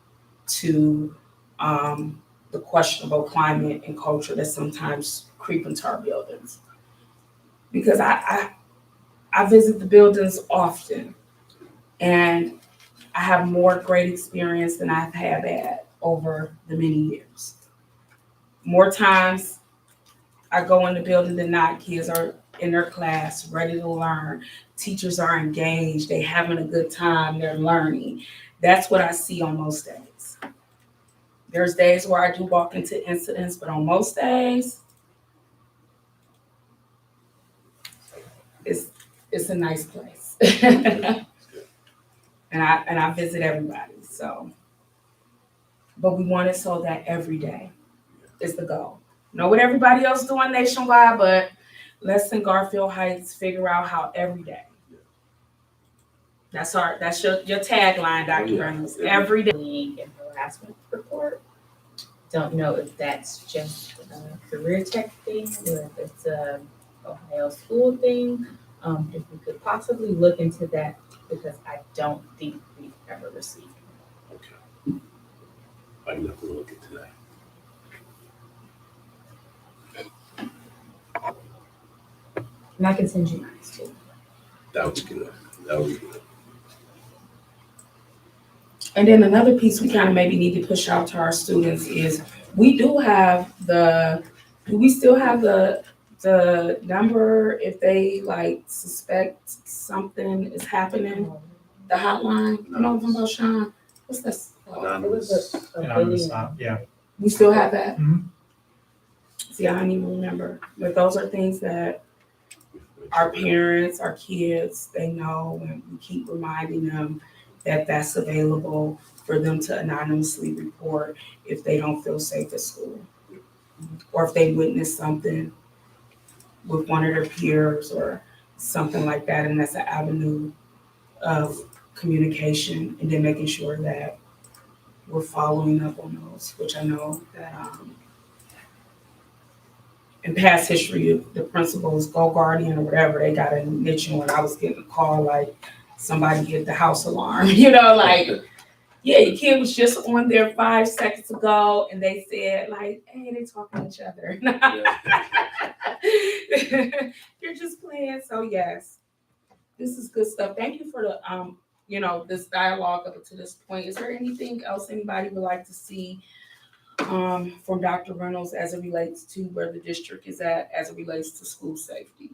to the questionable climate and culture that sometimes creep into our buildings. Because I visit the buildings often, and I have more great experience than I've had bad over the many years. More times I go in the building than not, kids are in their class, ready to learn. Teachers are engaged, they having a good time, they're learning. That's what I see on most days. There's days where I do walk into incidents, but on most days, it's a nice place. And I visit everybody, so. But we want it so that every day is the goal. Know what everybody else doing nationwide, but let's in Garfield Heights figure out how every day. That's your tagline, Dr. Reynolds. Every day. Bullying and harassment report. Don't know if that's just a career tech thing or if it's a Ohio school thing. If we could possibly look into that, because I don't think we've ever received it. Okay. I can have to look into that. And I can send you mine too. That would be good. That would be good. And then another piece we kind of maybe need to push out to our students is we do have do we still have the number if they like suspect something is happening? The hotline? You know what I'm talking about, Sean? What's this? It was a Anonymous, billion. yeah. We still have that? Mhm. See, I don't even remember. But those are things that our parents, our kids, they know, and we keep reminding them that that's available for them to anonymously report if they don't feel safe at school. Or if they witness something with one of their peers or something like that, and that's an avenue of communication, and then making sure that we're following up on those, which I know that in past history, the principals, Go Guardian or whatever, they got a niche when I was getting a call like somebody hit the house alarm, like Yeah, your kid was just on there 5 seconds ago, and they said like, "Hey, they talking to each other." You're just playing. So yes, this is good stuff. Thank you for the this dialogue up to this point. Is there anything else anybody would like to see from Dr. Reynolds as it relates to where the district is at as it relates to school safety?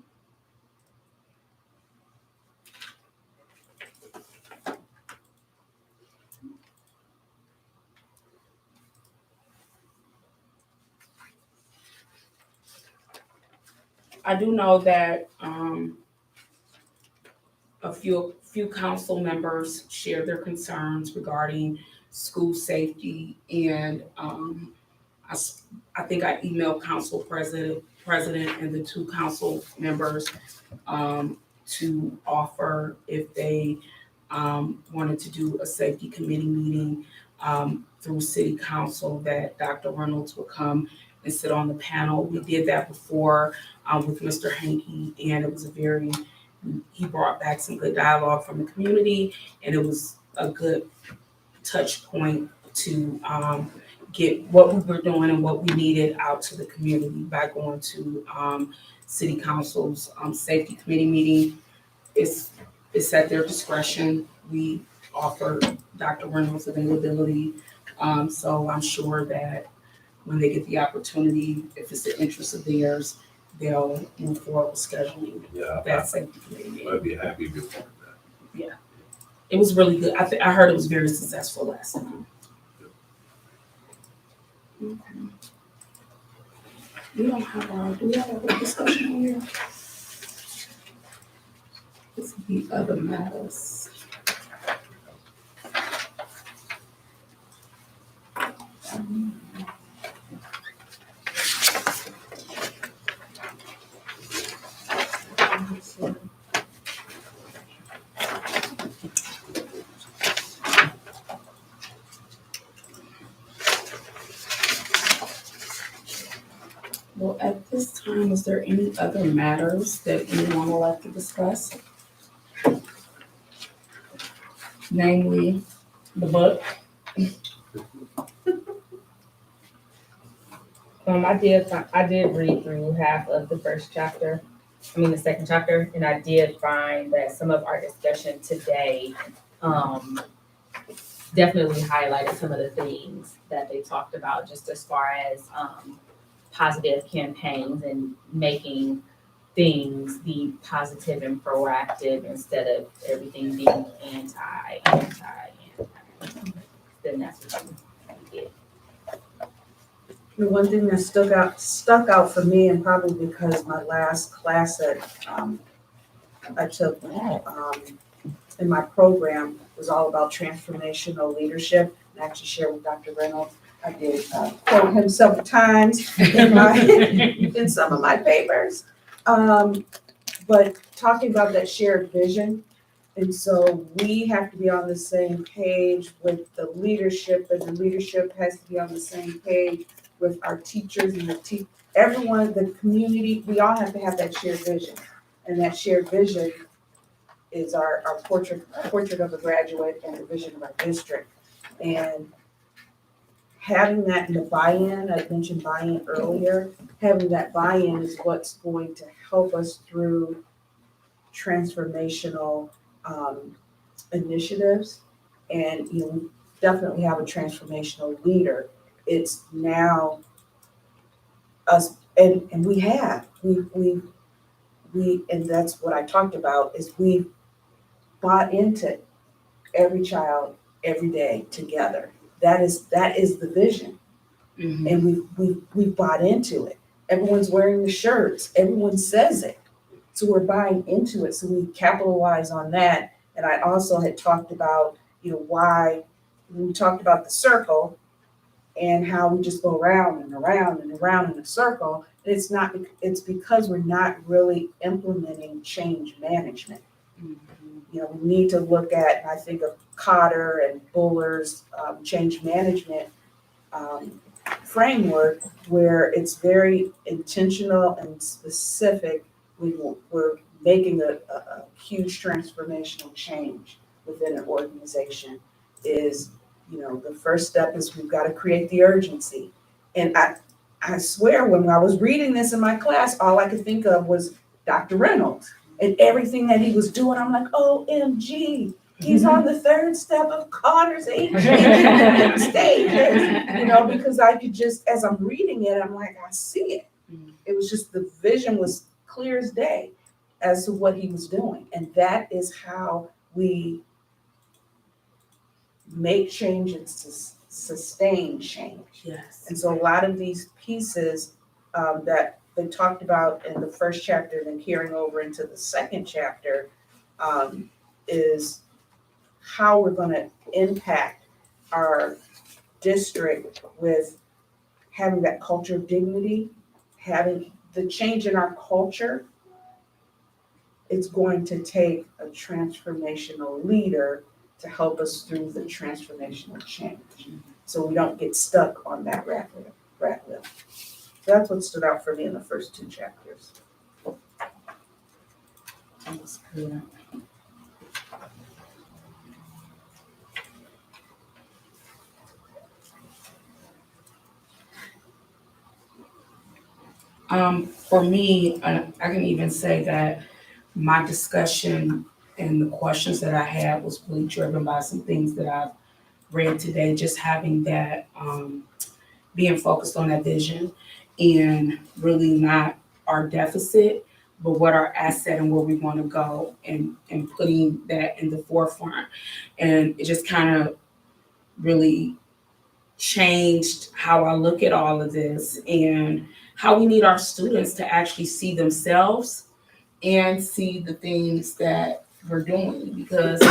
I do know that a few council members shared their concerns regarding school safety, and I think I emailed council president and the two council members to offer if they wanted to do a safety committee meeting through city council, that Dr. Reynolds would come and sit on the panel. We did that before with Mr. Hankey, and it was he brought back some good dialogue from the community, and it was a good touch point to get what we were doing and what we needed out to the community by going to city council's safety committee meeting. It's at their discretion. We offer Dr. Reynolds availability. So I'm sure that when they get the opportunity, if it's the interest of theirs, they'll move forward with scheduling Yeah, that safety committee meeting. I'd be happy to be a part of that. It was really good. I heard it was very successful last time. Okay. We don't have do we have a discussion on here? This would be other matters. Well, at this time, is there any other matters that anyone would like to discuss? Namely, the book. I did read through half of the the second chapter, and I did find that some of our discussion today, definitely highlighted some of the things that they talked about, just as far as, positive campaigns and making things be positive and proactive instead of everything being anti. Then that's what we did. The one thing that stuck out for me, and probably because my last class that I took in my program was all about transformational leadership. And I actually shared with Dr. Reynolds. I did quote him several times in some of my papers. But talking about that shared vision, and so we have to be on the same page with the leadership, and the leadership has to be on the same page with our teachers and everyone, the community. We all have to have that shared vision, and that shared vision is our portrait of a graduate and the vision of our district. And having that in the buy-in, I mentioned buy-in earlier, having that buy-in is what's going to help us through transformational initiatives. And we definitely have a transformational leader. It's now us, and we and that's what I talked about, is we bought into every child every day together. That is the vision. Mm-hmm. And we bought into it. Everyone's wearing the shirts. Everyone says it. So we're buying into it. So we capitalize on that. And I also had talked about, why we talked about the circle and how we just go around and around and around in a circle. It's because we're not really implementing change management. We need to look at, and I think of Cotter and Buller's change management framework, where it's very intentional and specific. We're making a huge transformational change within an organization, is The first step is we've got to create the urgency. And I swear, when I was reading this in my class, all I could think of was Dr. Reynolds and everything that he was doing. I'm like, OMG, he's on the third step of Connor's stages, because I could just, as I'm reading it, I'm like, I see it. It was just, the vision was clear as day as to what he was doing. And that is how we make change and sustain change. Yes. And so a lot of these pieces that they talked about in the first chapter, then carrying over into the second chapter, is how we're going to impact our district with having that culture of dignity, having the change in our culture. It's going to take a transformational leader to help us through the transformational change, so we don't get stuck on that rat wheel. That's what stood out for me in the first two chapters. That's good. For me, I can even say that my discussion and the questions that I had was really driven by some things that I've read today, just having that, being focused on that vision and really not our deficit, but what our asset and where we want to go, and putting that in the forefront. And it just kind of really changed how I look at all of this, and how we need our students to actually see themselves and see the things that we're doing. Because,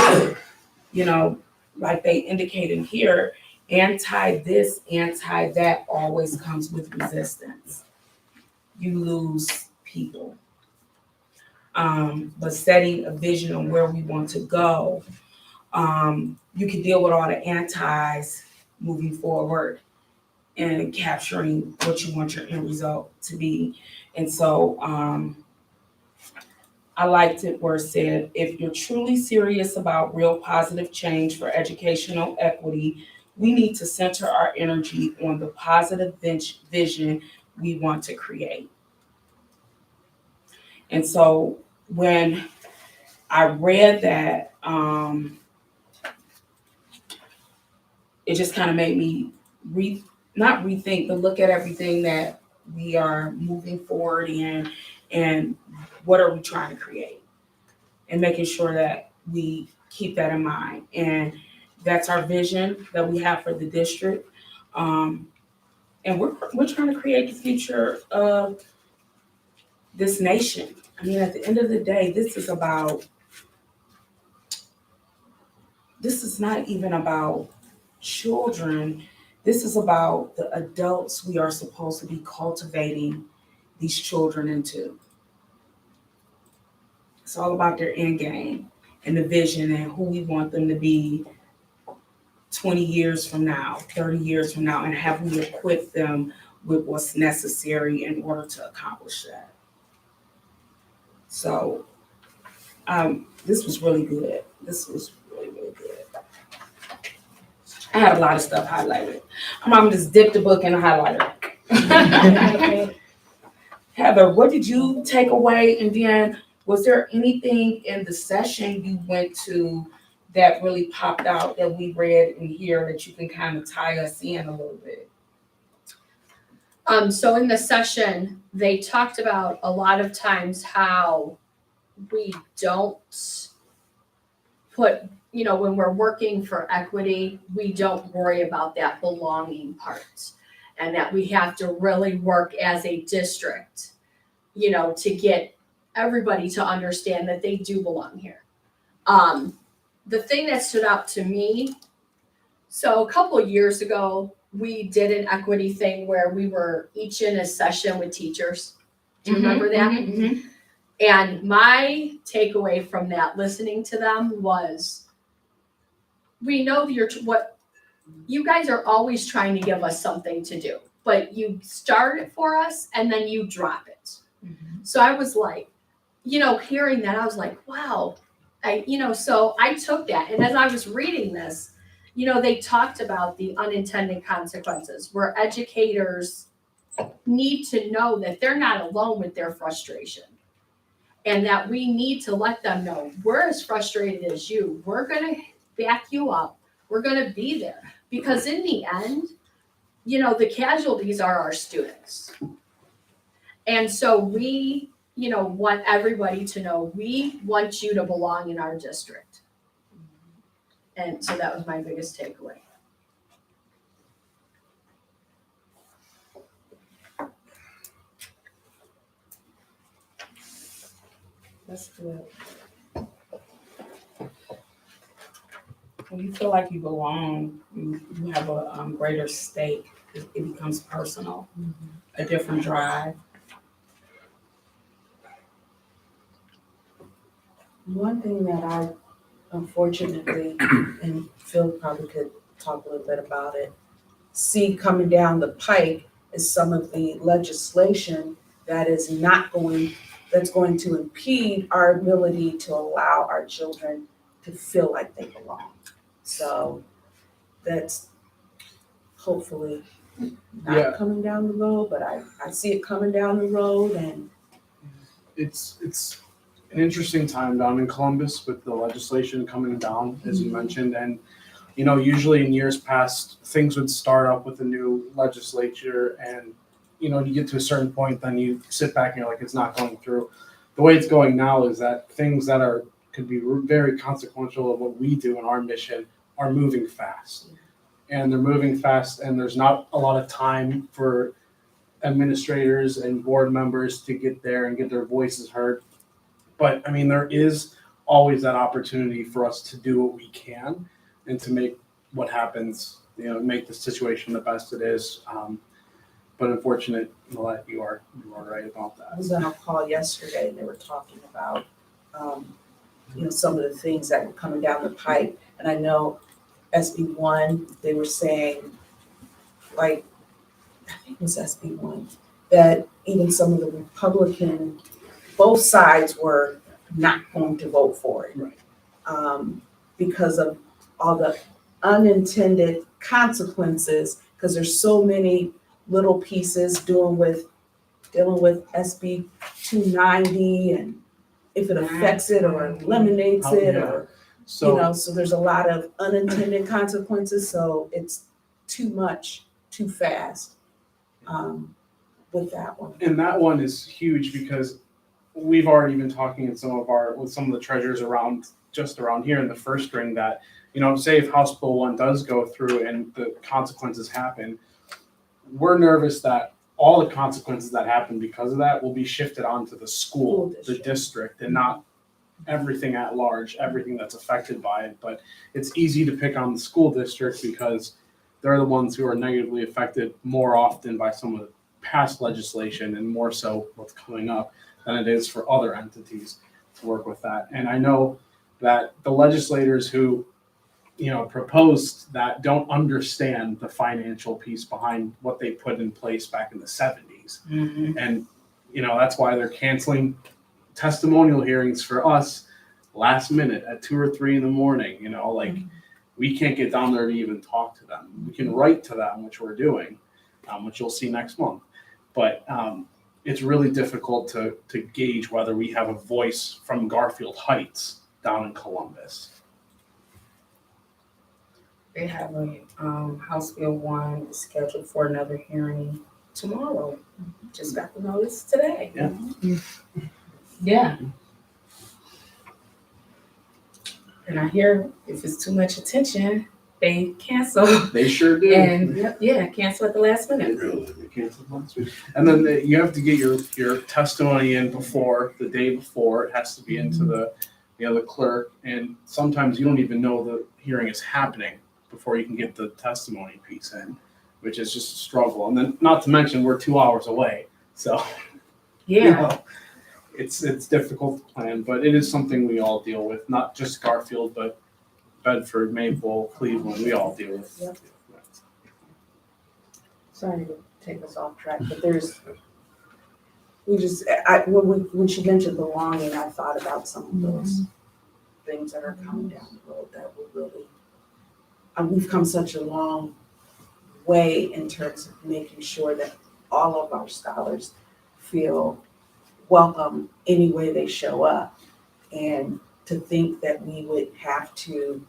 like they indicated here, anti this, anti that always comes with resistance. You lose people. But setting a vision on where we want to go, you can deal with all the antis moving forward and capturing what you want your end result to be. And so I liked it where it said, if you're truly serious about real positive change for educational equity, we need to center our energy on the positive vision we want to create. And so when I read that, it just kind of made me not rethink, but look at everything that we are moving forward in, and what are we trying to create, and making sure that we keep that in mind. And that's our vision that we have for the district. And we're trying to create the future of this nation. I mean, at the end of the day, this is not even about children. This is about the adults we are supposed to be cultivating these children into. It's all about their end game and the vision and who we want them to be 20 years from now, 30 years from now, and have we equipped them with what's necessary in order to accomplish that. So this was really good. This was really, really good. I had a lot of stuff highlighted. I'm gonna just dip the book in a highlighter. Heather, what did you take away? And then, was there anything in the session you went to that really popped out that we read in here that you can kind of tie us in a little bit? So in the session, they talked about a lot of times how we don't put, when we're working for equity, we don't worry about that belonging part, and that we have to really work as a district, to get everybody to understand that they do belong here. The thing that stood out to me, so a couple of years ago, we did an equity thing where we were each in a session with teachers. Do you remember that? Mm-hmm. And my takeaway from that, listening to them, was we know what you guys are always trying to give us something to do, but you start it for us and then you drop it. Mm-hmm. So I was like, hearing that, I was like, wow. So I took that, and as I was reading this, they talked about the unintended consequences where educators need to know that they're not alone with their frustration. And that we need to let them know, we're as frustrated as you. We're gonna back you up. We're gonna be there. Because in the end, the casualties are our students. And so we, want everybody to know, we want you to belong in our district. And so that was my biggest takeaway. That's good. When you feel like you belong, you have a greater stake. It becomes personal, a different drive. One thing that I unfortunately, and Phil probably could talk a little bit about it, see coming down the pike is some of the legislation that's going to impede our ability to allow our children to feel like they belong. So that's hopefully Yeah. not coming down the road, but I see it coming down the road, and It's an interesting time down in Columbus with the legislation coming down, as you mentioned, and usually in years past, things would start up with a new legislature, and you get to a certain point, then you sit back and you're like, it's not going through. The way it's going now is that things that could be very consequential of what we do in our mission are moving fast, and they're moving fast, and there's not a lot of time for administrators and board members to get there and get their voices heard. But I mean, there is always that opportunity for us to do what we can and to make what happens, make the situation the best it is. But unfortunately, you are right about I that. was on a call yesterday and they were talking about, some of the things that were coming down the pipe. And I know SB1, they were saying, like, I think it was SB1, that even some of the Republican, both sides were not going to vote for it. Right. Because of all the unintended consequences, because there's so many little pieces dealing with SB 290 and if it affects it or eliminates Oh, it yeah. or, So so there's a lot of unintended consequences. So it's too much, too fast with that one. and that one is huge because we've already been talking with some of the treasurers around here in the first ring that, say if House Bill 1 does go through and the consequences happen, we're nervous that all the consequences that happen because of that will be shifted onto the school, the district, and not everything at large, everything that's affected by it. But it's easy to pick on the school district because they're the ones who are negatively affected more often by some of the past legislation and more so what's coming up than it is for other entities to work with that. And I know that the legislators who proposed that don't understand the financial piece behind what they put in place back in the 70s. Mm-hmm. And that's why they're canceling testimonial hearings for us last minute at 2 or 3 in the morning. We can't get down there to even talk to them. We can write to them, which we're doing, which you'll see next month. But it's really difficult to gauge whether we have a voice from Garfield Heights down in Columbus. They have a House Bill 1 scheduled for another hearing tomorrow. Just got the notice today. Yeah. And I hear if it's too much attention, they cancel. They sure do. And cancel at the last minute. They canceled last week. And then you have to get your testimony in before the day before. It has to be into the clerk. And sometimes you don't even know the hearing is happening before you can get the testimony piece in, which is just a struggle. And then not to mention we're 2 hours away. So it's difficult to plan, but it is something we all deal with, not just Garfield, but Bedford, Maple, Cleveland, we all deal with. Yep. Sorry to take us off track, but when she mentioned belonging, I thought about some of those things that are coming down the road that will really, we've come such a long way in terms of making sure that all of our scholars feel welcome any way they show up. And to think that we would have to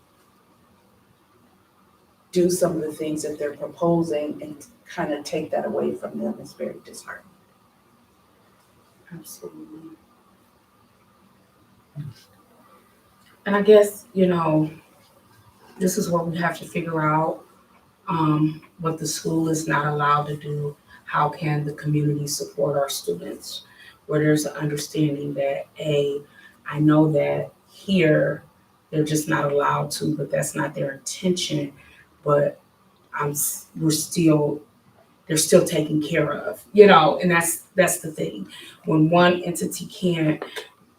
do some of the things that they're proposing and kind of take that away from them is very disheartening. Absolutely. And I guess, this is what we have to figure out, what the school is not allowed to do. How can the community support our students? Where there's an understanding that, I know that here, they're just not allowed to, but that's not their intention, but they're still taken care of, and that's the thing. When one entity can't,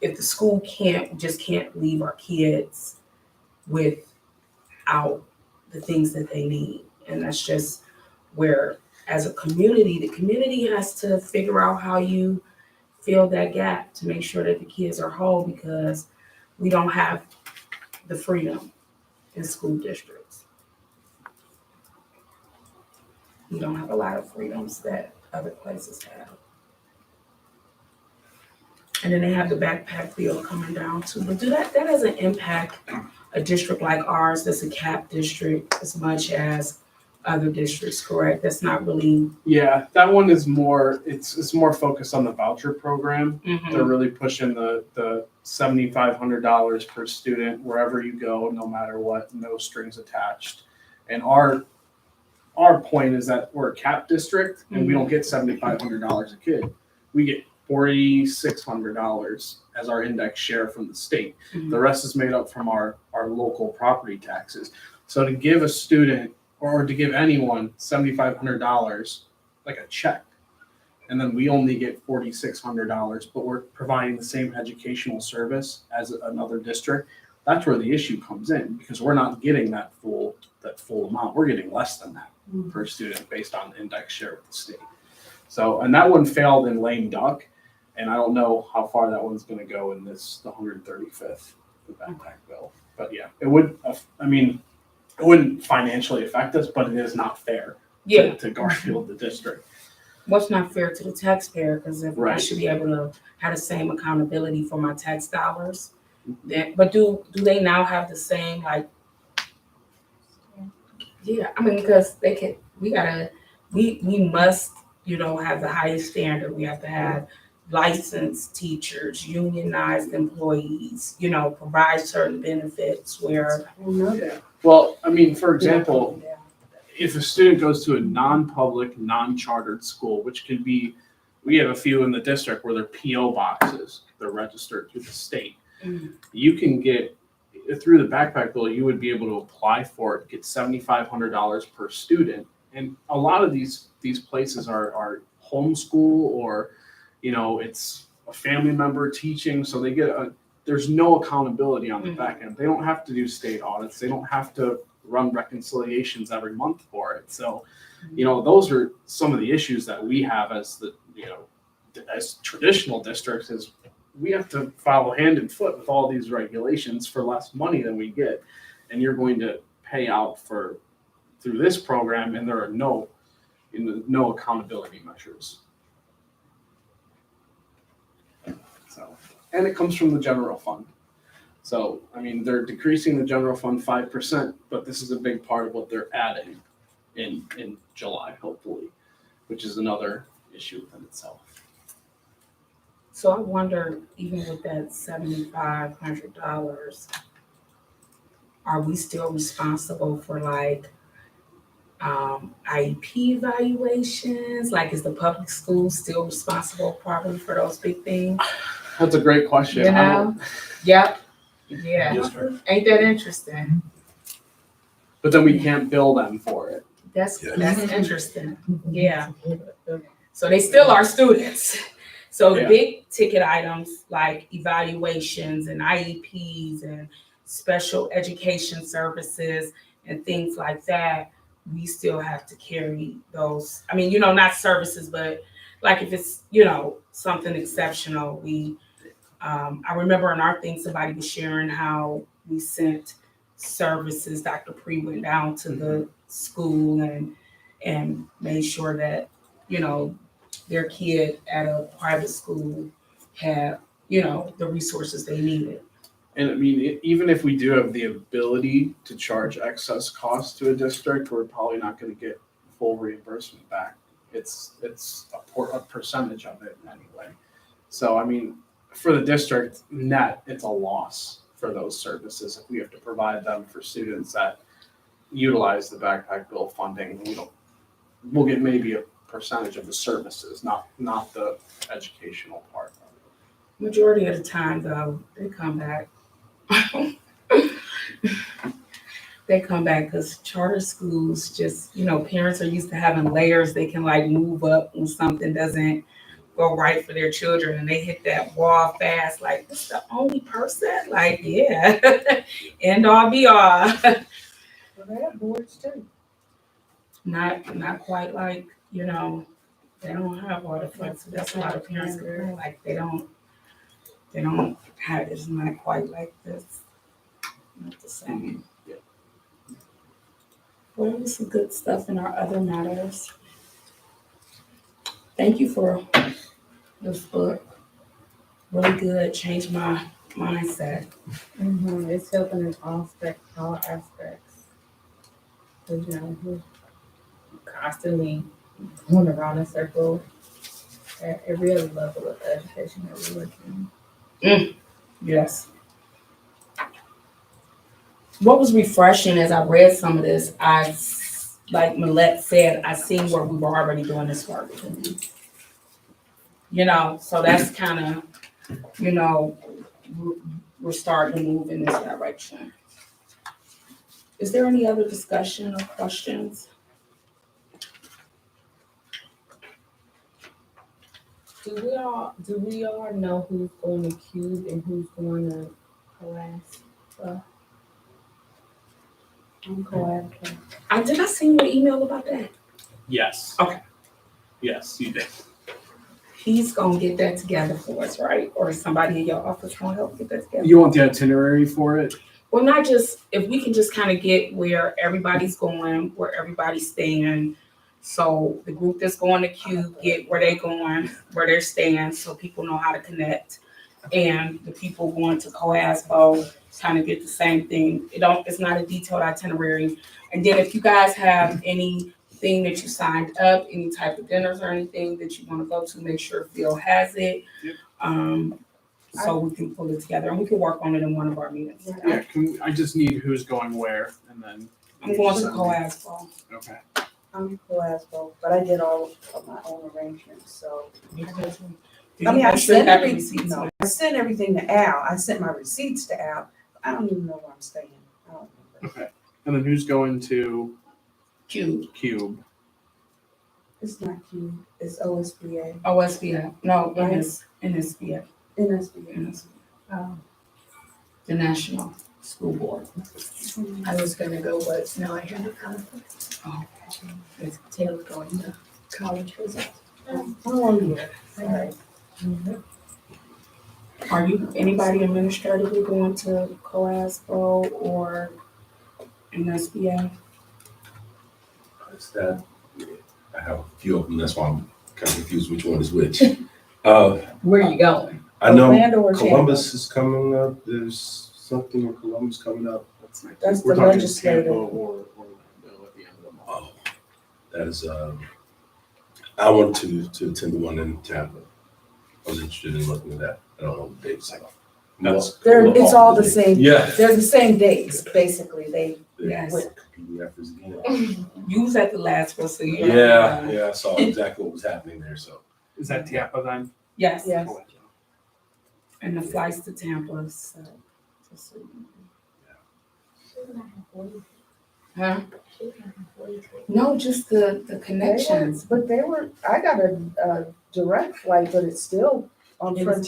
if the school just can't leave our kids without the things that they need. And that's just where, as a community, the community has to figure out how you fill that gap to make sure that the kids are whole, because we don't have the freedom in school districts. We don't have a lot of freedoms that other places have. And then they have the backpack bill coming down too, but that doesn't impact a district like ours that's a capped district as much as other districts, correct? That's not really. Yeah, that one is more, it's more focused on the voucher program. Mhm. They're really pushing the $7,500 per student wherever you go, no matter what, no strings attached. And our point is that we're a cap district and we don't get $7,500 a kid. We get $4,600 as our index share from the state. Mhm. The rest is made up from our local property taxes. So to give a student or to give anyone $7,500, like a check, and then we only get $4,600, but we're providing the same educational service as another district, that's where the issue comes in, because we're not getting that full amount. We're getting less than that per student based on index share with the state. So, and that one failed in lame duck, and I don't know how far that one's gonna go in the 135th, the backpack bill. But yeah, it would, it wouldn't financially affect us, but it is not fair to Garfield, the district. What's not fair to the taxpayer, because if I Right. should be able to have the same accountability for my tax dollars, then, but do they now have the same, like? Yeah, because we must, have the highest standard. We have to have licensed teachers, unionized employees, provide certain benefits where. I don't know that. Well, for example, Yeah. if a student goes to a non-public, non-chartered school, which could be, we have a few in the district where they're PO boxes, they're registered through the state. Mm. You can get, through the backpack bill, you would be able to apply for it, get $7,500 per student. And a lot of these places are homeschool or, it's a family member teaching, so they get there's no accountability on the back end. They don't have to do state audits. They don't have to run reconciliations every month for it. So, those are some of the issues that we have as as traditional districts, is we have to follow hand and foot with all these regulations for less money than we get. And you're going to pay out through this program, and there are no accountability measures. So, and it comes from the general fund. So, they're decreasing the general fund 5%, but this is a big part of what they're adding in July, hopefully, which is another issue within itself. So I wonder, even with that $7,500, are we still responsible for IEP evaluations? Like, is the public school still responsible probably for those big things? That's a great question. Yep. Yeah. Ain't that interesting? But then we can't bill them for it. That's Yeah. that's interesting. Yeah. So they still are students. So the Yeah. big ticket items like evaluations and IEPs and special education services and things like that, we still have to carry those. Not services, but like if it's, something exceptional, I remember in our thing, somebody was sharing how we sent services. Dr. Pre went down to the school and made sure that, you know, their kid at a private school had, you know, the resources they needed. And I mean, even if we do have the ability to charge excess costs to a district, we're probably not going to get full reimbursement back. It's a percentage of it anyway. So I mean, for the district net, it's a loss for those services if we have to provide them for students that utilize the backpack bill funding. We'll get maybe a percentage of the services, not the educational part. Majority of the time, though, they come back. They come back because charter schools just, you know, parents are used to having layers. They can like move up when something doesn't go right for their children and they hit that wall fast. Like, this the only person? Like, yeah. End all be all. Well, they have boards too. Not quite like, you know, they don't have all the flexibility. That's a lot of parents complain, like they don't have, it's not quite like this. Not the same. Well, there was some good stuff in our other matters. Thank you for this book. Really good, changed my mindset. It's helping in all aspects. 'Cause, you know, we're constantly going around in circles at every other level of education that we're working. Yes. What was refreshing as I read some of this, like Millette said, I seen where we were already doing this work. You know, so that's kind of, you know, we're starting to move in this direction. Is there any other discussion or questions? Do we all know who's going to Cube and who's going to class? I'm glad. Did I send you an email about that? Yes. Okay. Yes, you did. He's gonna get that together for us, right? Or is somebody in your office gonna help get that together? You want the itinerary for it? Well, not just, if we can just kind of get where everybody's going, where everybody's staying. So the group that's going to Cube, get where they're going, where they're staying, so people know how to connect. And the people going to Coaspo kind of get the same thing. It's not a detailed itinerary. And then if you guys have anything that you signed up, any type of dinners or anything that you want to go to, make sure Phil has it. Yep. So we can pull it together and we can work on it in one of our meetings. Yeah, I just need who's going where and then. I'm going to Coaspo. Okay. I'm cool as well, but I did all of my own arrangements, so. I I sent everything. I sent everything to Al. I sent my receipts to Al. I don't even know where I'm staying. I don't remember. Okay. And then who's going to Cube. Cube? It's not Q, it's OSBA, OSBA. No, Right. NSBA. NSBA. The National School Board. I was gonna go, but now I have a conflict. Oh. It's Taylor going to college results. Oh, yeah, sorry. Are you, anybody administratively going to Coaspo or NSBA? It's that, I have a few of them, that's why I'm kind of confused which one is which. Uh, Where are you going? I know Orlando or Tampa? Columbus is coming up, there's something in Columbus coming up. That's We're the talking legislative. Tampa or Orlando at the end of the month. Oh, that is, I wanted to attend the one in Tampa. I was interested in looking at that, I don't know the dates. That's- It's all the same. Yeah. They're the same dates, basically. They, Yes. With competing efforts again. You was at the last one, so you. Yeah, I saw exactly what was happening there, so. Is that Tampa then? Yes. yes. And the flights to Tampa, so. just so you know. Huh? No, just the connections. But they were, I got a direct flight, but it's still on It was-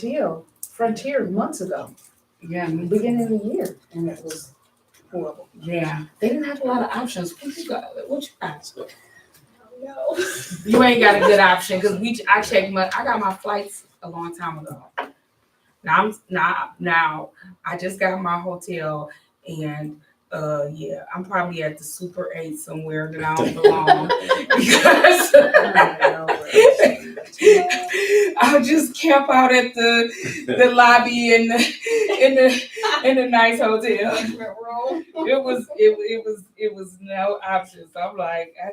Frontier months ago, Yeah, me too. beginning of the year, and it was horrible. Yeah, they didn't have a lot of options. What you got? What you got? No. You ain't got a good option because I got my flights a long time ago. Now I just got my hotel and Yeah, I'm probably at the Super 8 somewhere that I don't belong because I'll just camp out at the lobby in the nice hotel. It was no option. So I'm like, I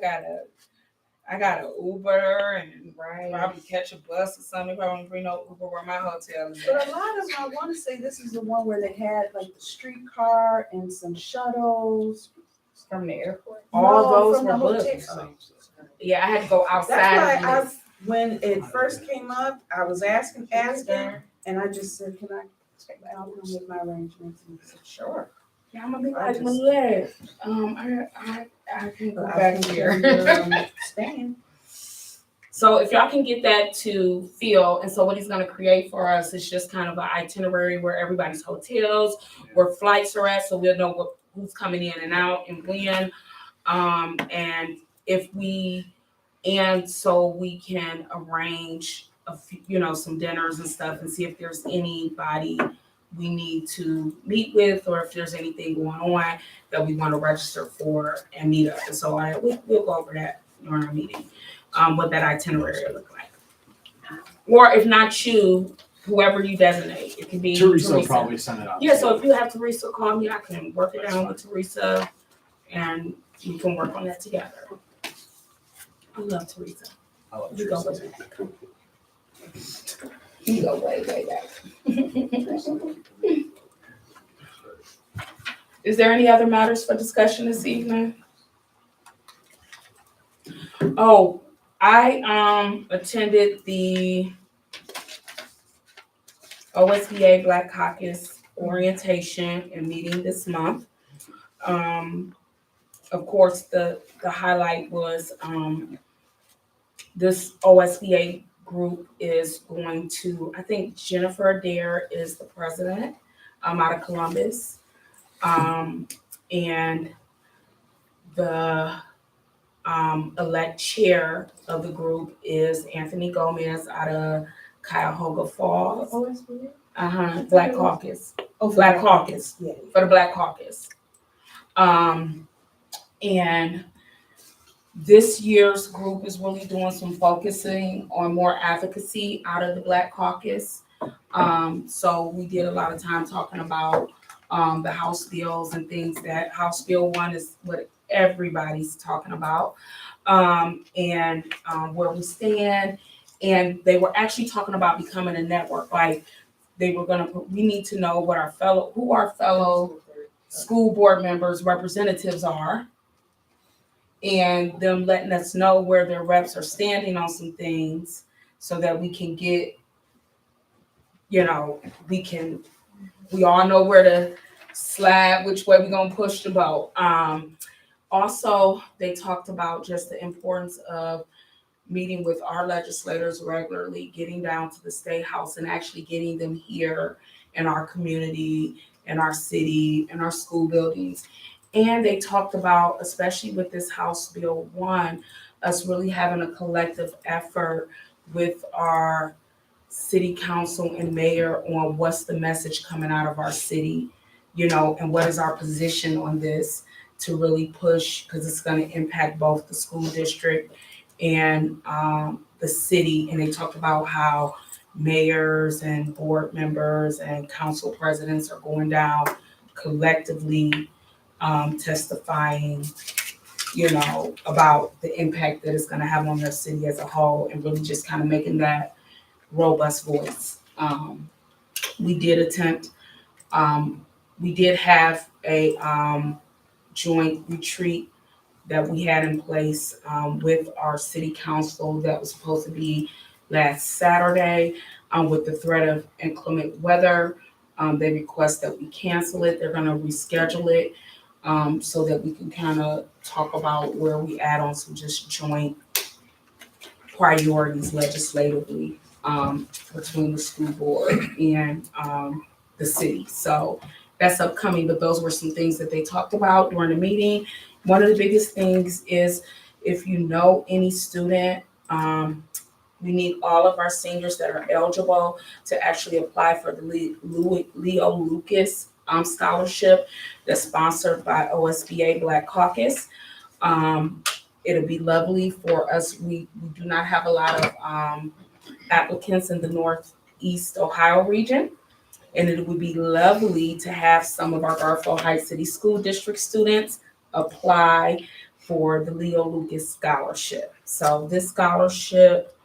gotta Uber and probably catch a bus or something. If I don't bring no Uber where my hotel is But at. a lot of them, I want to say this is the one where they had like the streetcar and some shuttles. From the airport. All No, those from were the booked. hotel. Yeah, I had to go outside That's of why this. when it first came up, I was asking, and I just said, can I check out and make my arrangements? And he said, sure. Yeah, I'm gonna be I like, just- Malette, I can go But back I here. can staying. So if y'all can get that to Phil, and so what he's gonna create for us is just kind of an itinerary where everybody's hotels, where flights are at, so we'll know who's coming in and out and when. And so we can arrange some dinners and stuff and see if there's anybody we need to meet with or if there's anything going on that we want to register for and meet up. And so we'll go over that during our meeting, what that itinerary will look like. Or if not you, whoever you designate, it can be Teresa will probably send it out. Yeah, so if you have Teresa call me, I can work it down with Teresa and we can work on that together. I love Teresa. I love We go Teresa. way back. We go way, way back. Is there any other matters for discussion this evening? Oh, I attended the OSBA Black Caucus orientation and meeting this month. Of course, the highlight was this OSBA group is going to, I think Jennifer Adair is the president out of Columbus. And the elect chair of the group is Anthony Gomez out of Cuyahoga Falls. OSBA? Black Caucus. Oh, Black Caucus. Yeah. For the Black Caucus. And this year's group is really doing some focusing on more advocacy out of the Black Caucus. So we did a lot of time talking about the House bills and things. That House Bill 1 is what everybody's talking about, and where we stand. And they were actually talking about becoming a network. Like we need to know who our fellow school board members, representatives are, and them letting us know where their reps are standing on some things so that we can get, we all know where to slide, which way we're gonna push the boat. Also, they talked about just the importance of meeting with our legislators regularly, getting down to the state house and actually getting them here in our community, in our city, in our school buildings. And they talked about, especially with this House Bill 1, us really having a collective effort with our city council and mayor on what's the message coming out of our city, and what is our position on this to really push, because it's going to impact both the school district and the city. And they talked about how mayors and board members and council presidents are going down collectively testifying, about the impact that it's going to have on their city as a whole, and really just kind of making that robust voice. We did have a joint retreat that we had in place with our city council that was supposed to be last Saturday. With the threat of inclement weather, they request that we cancel it. They're going to reschedule it so that we can kind of talk about where we at on some just joint priorities legislatively between the school board and the city. So that's upcoming, but those were some things that they talked about during the meeting. One of the biggest things is, if you know any student, we need all of our seniors that are eligible to actually apply for the Leo Lucas scholarship that's sponsored by OSBA Black Caucus. It'll be lovely for us. We do not have a lot of applicants in the Northeast Ohio region. And it would be lovely to have some of our Garfield Heights City School District students apply for the Leo Lucas Scholarship. So this scholarship,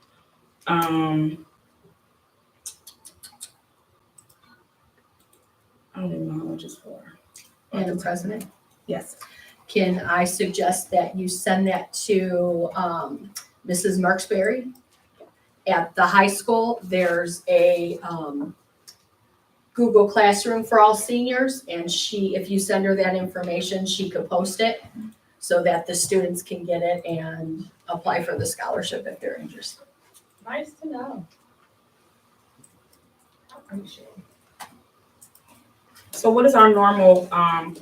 I don't even know how much it's for. Madam President, Yes. can I suggest that you send that to Mrs. Marksberry? At the high school, there's a Google Classroom for all seniors, and if you send her that information, she could post it so that the students can get it and apply for the scholarship if they're interested. Nice to know. I appreciate it. So what is our normal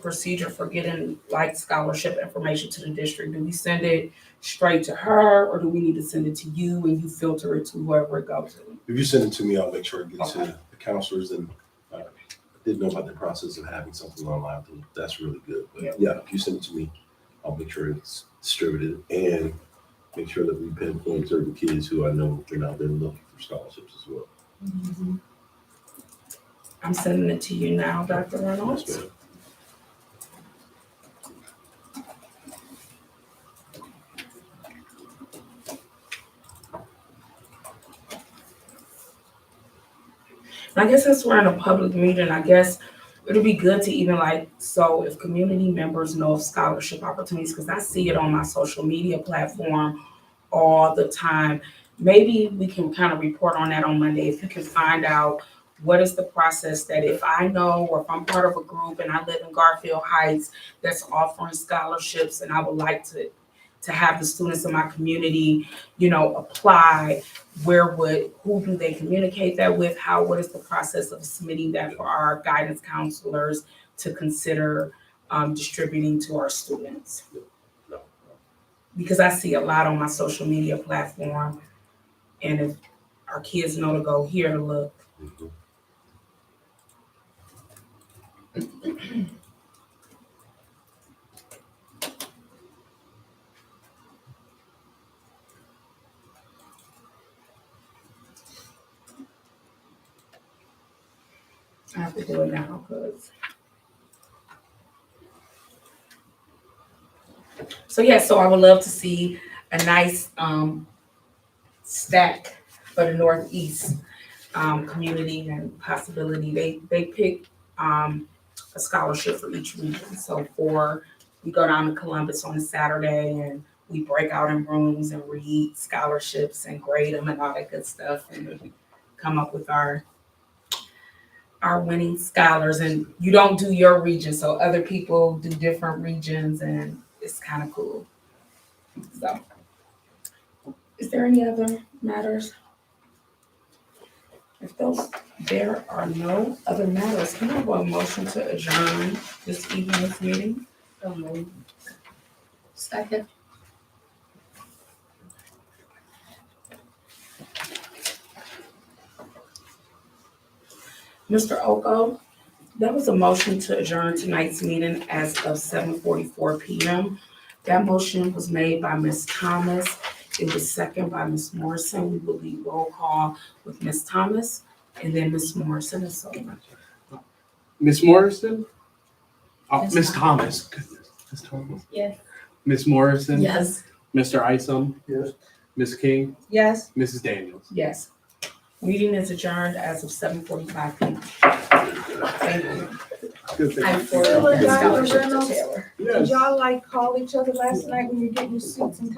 procedure for getting like scholarship information to the district? Do we send it straight to her, or do we need to send it to you and you filter it to whoever it goes to? If you send it to me, I'll make sure it gets to the counselors, and I didn't know about the process of having something online. That's really good. But yeah, if you send it to me, I'll make sure it's distributed and make sure that we pinpoint certain kids who I know are out there looking for scholarships as well. I'm sending it to you now, Dr. Reynolds. Yes, ma'am. And I guess since we're in a public meeting, I guess it'll be good to even so if community members know of scholarship opportunities, because I see it on my social media platform all the time. Maybe we can kind of report on that on Monday. If you can find out what is the process that if I know, or if I'm part of a group and I live in Garfield Heights that's offering scholarships and I would like to have the students in my community, apply, who do they communicate that with? What is the process of submitting that for our guidance counselors to consider distributing to our students? Because I see a lot on my social media platform, and if our kids know to go here to look. Mhm. I have to do it now because. So I would love to see a nice stack for the Northeast community and possibility. They pick a scholarship for each region. So we go down to Columbus on a Saturday and we break out in rooms and read scholarships and grade them and all that good stuff, and come up with our winning scholars. And you don't do your region, so other people do different regions, and it's kind of cool. So, is there any other matters? If there are no other matters, can I have a motion to adjourn this evening's meeting? Second. Mr. Oko, that was a motion to adjourn tonight's meeting as of 7:44 p.m. That motion was made by Ms. Thomas. It was seconded by Ms. Morrison. We will leave roll call with Ms. Thomas and then Ms. Morrison and so on. Ms. Morrison? Oh, Ms. Ms. Thomas. Goodness. Ms. Thomas. Yes. Ms. Morrison? Yes. Mr. Isom? Yes. Ms. King? Yes. Mrs. Daniels? Yes. Meeting is adjourned as of 7:45 p.m. Thank you. Good thing. I forwarded that scholarship to Taylor. Did y'all call each other last night when you're getting your suits and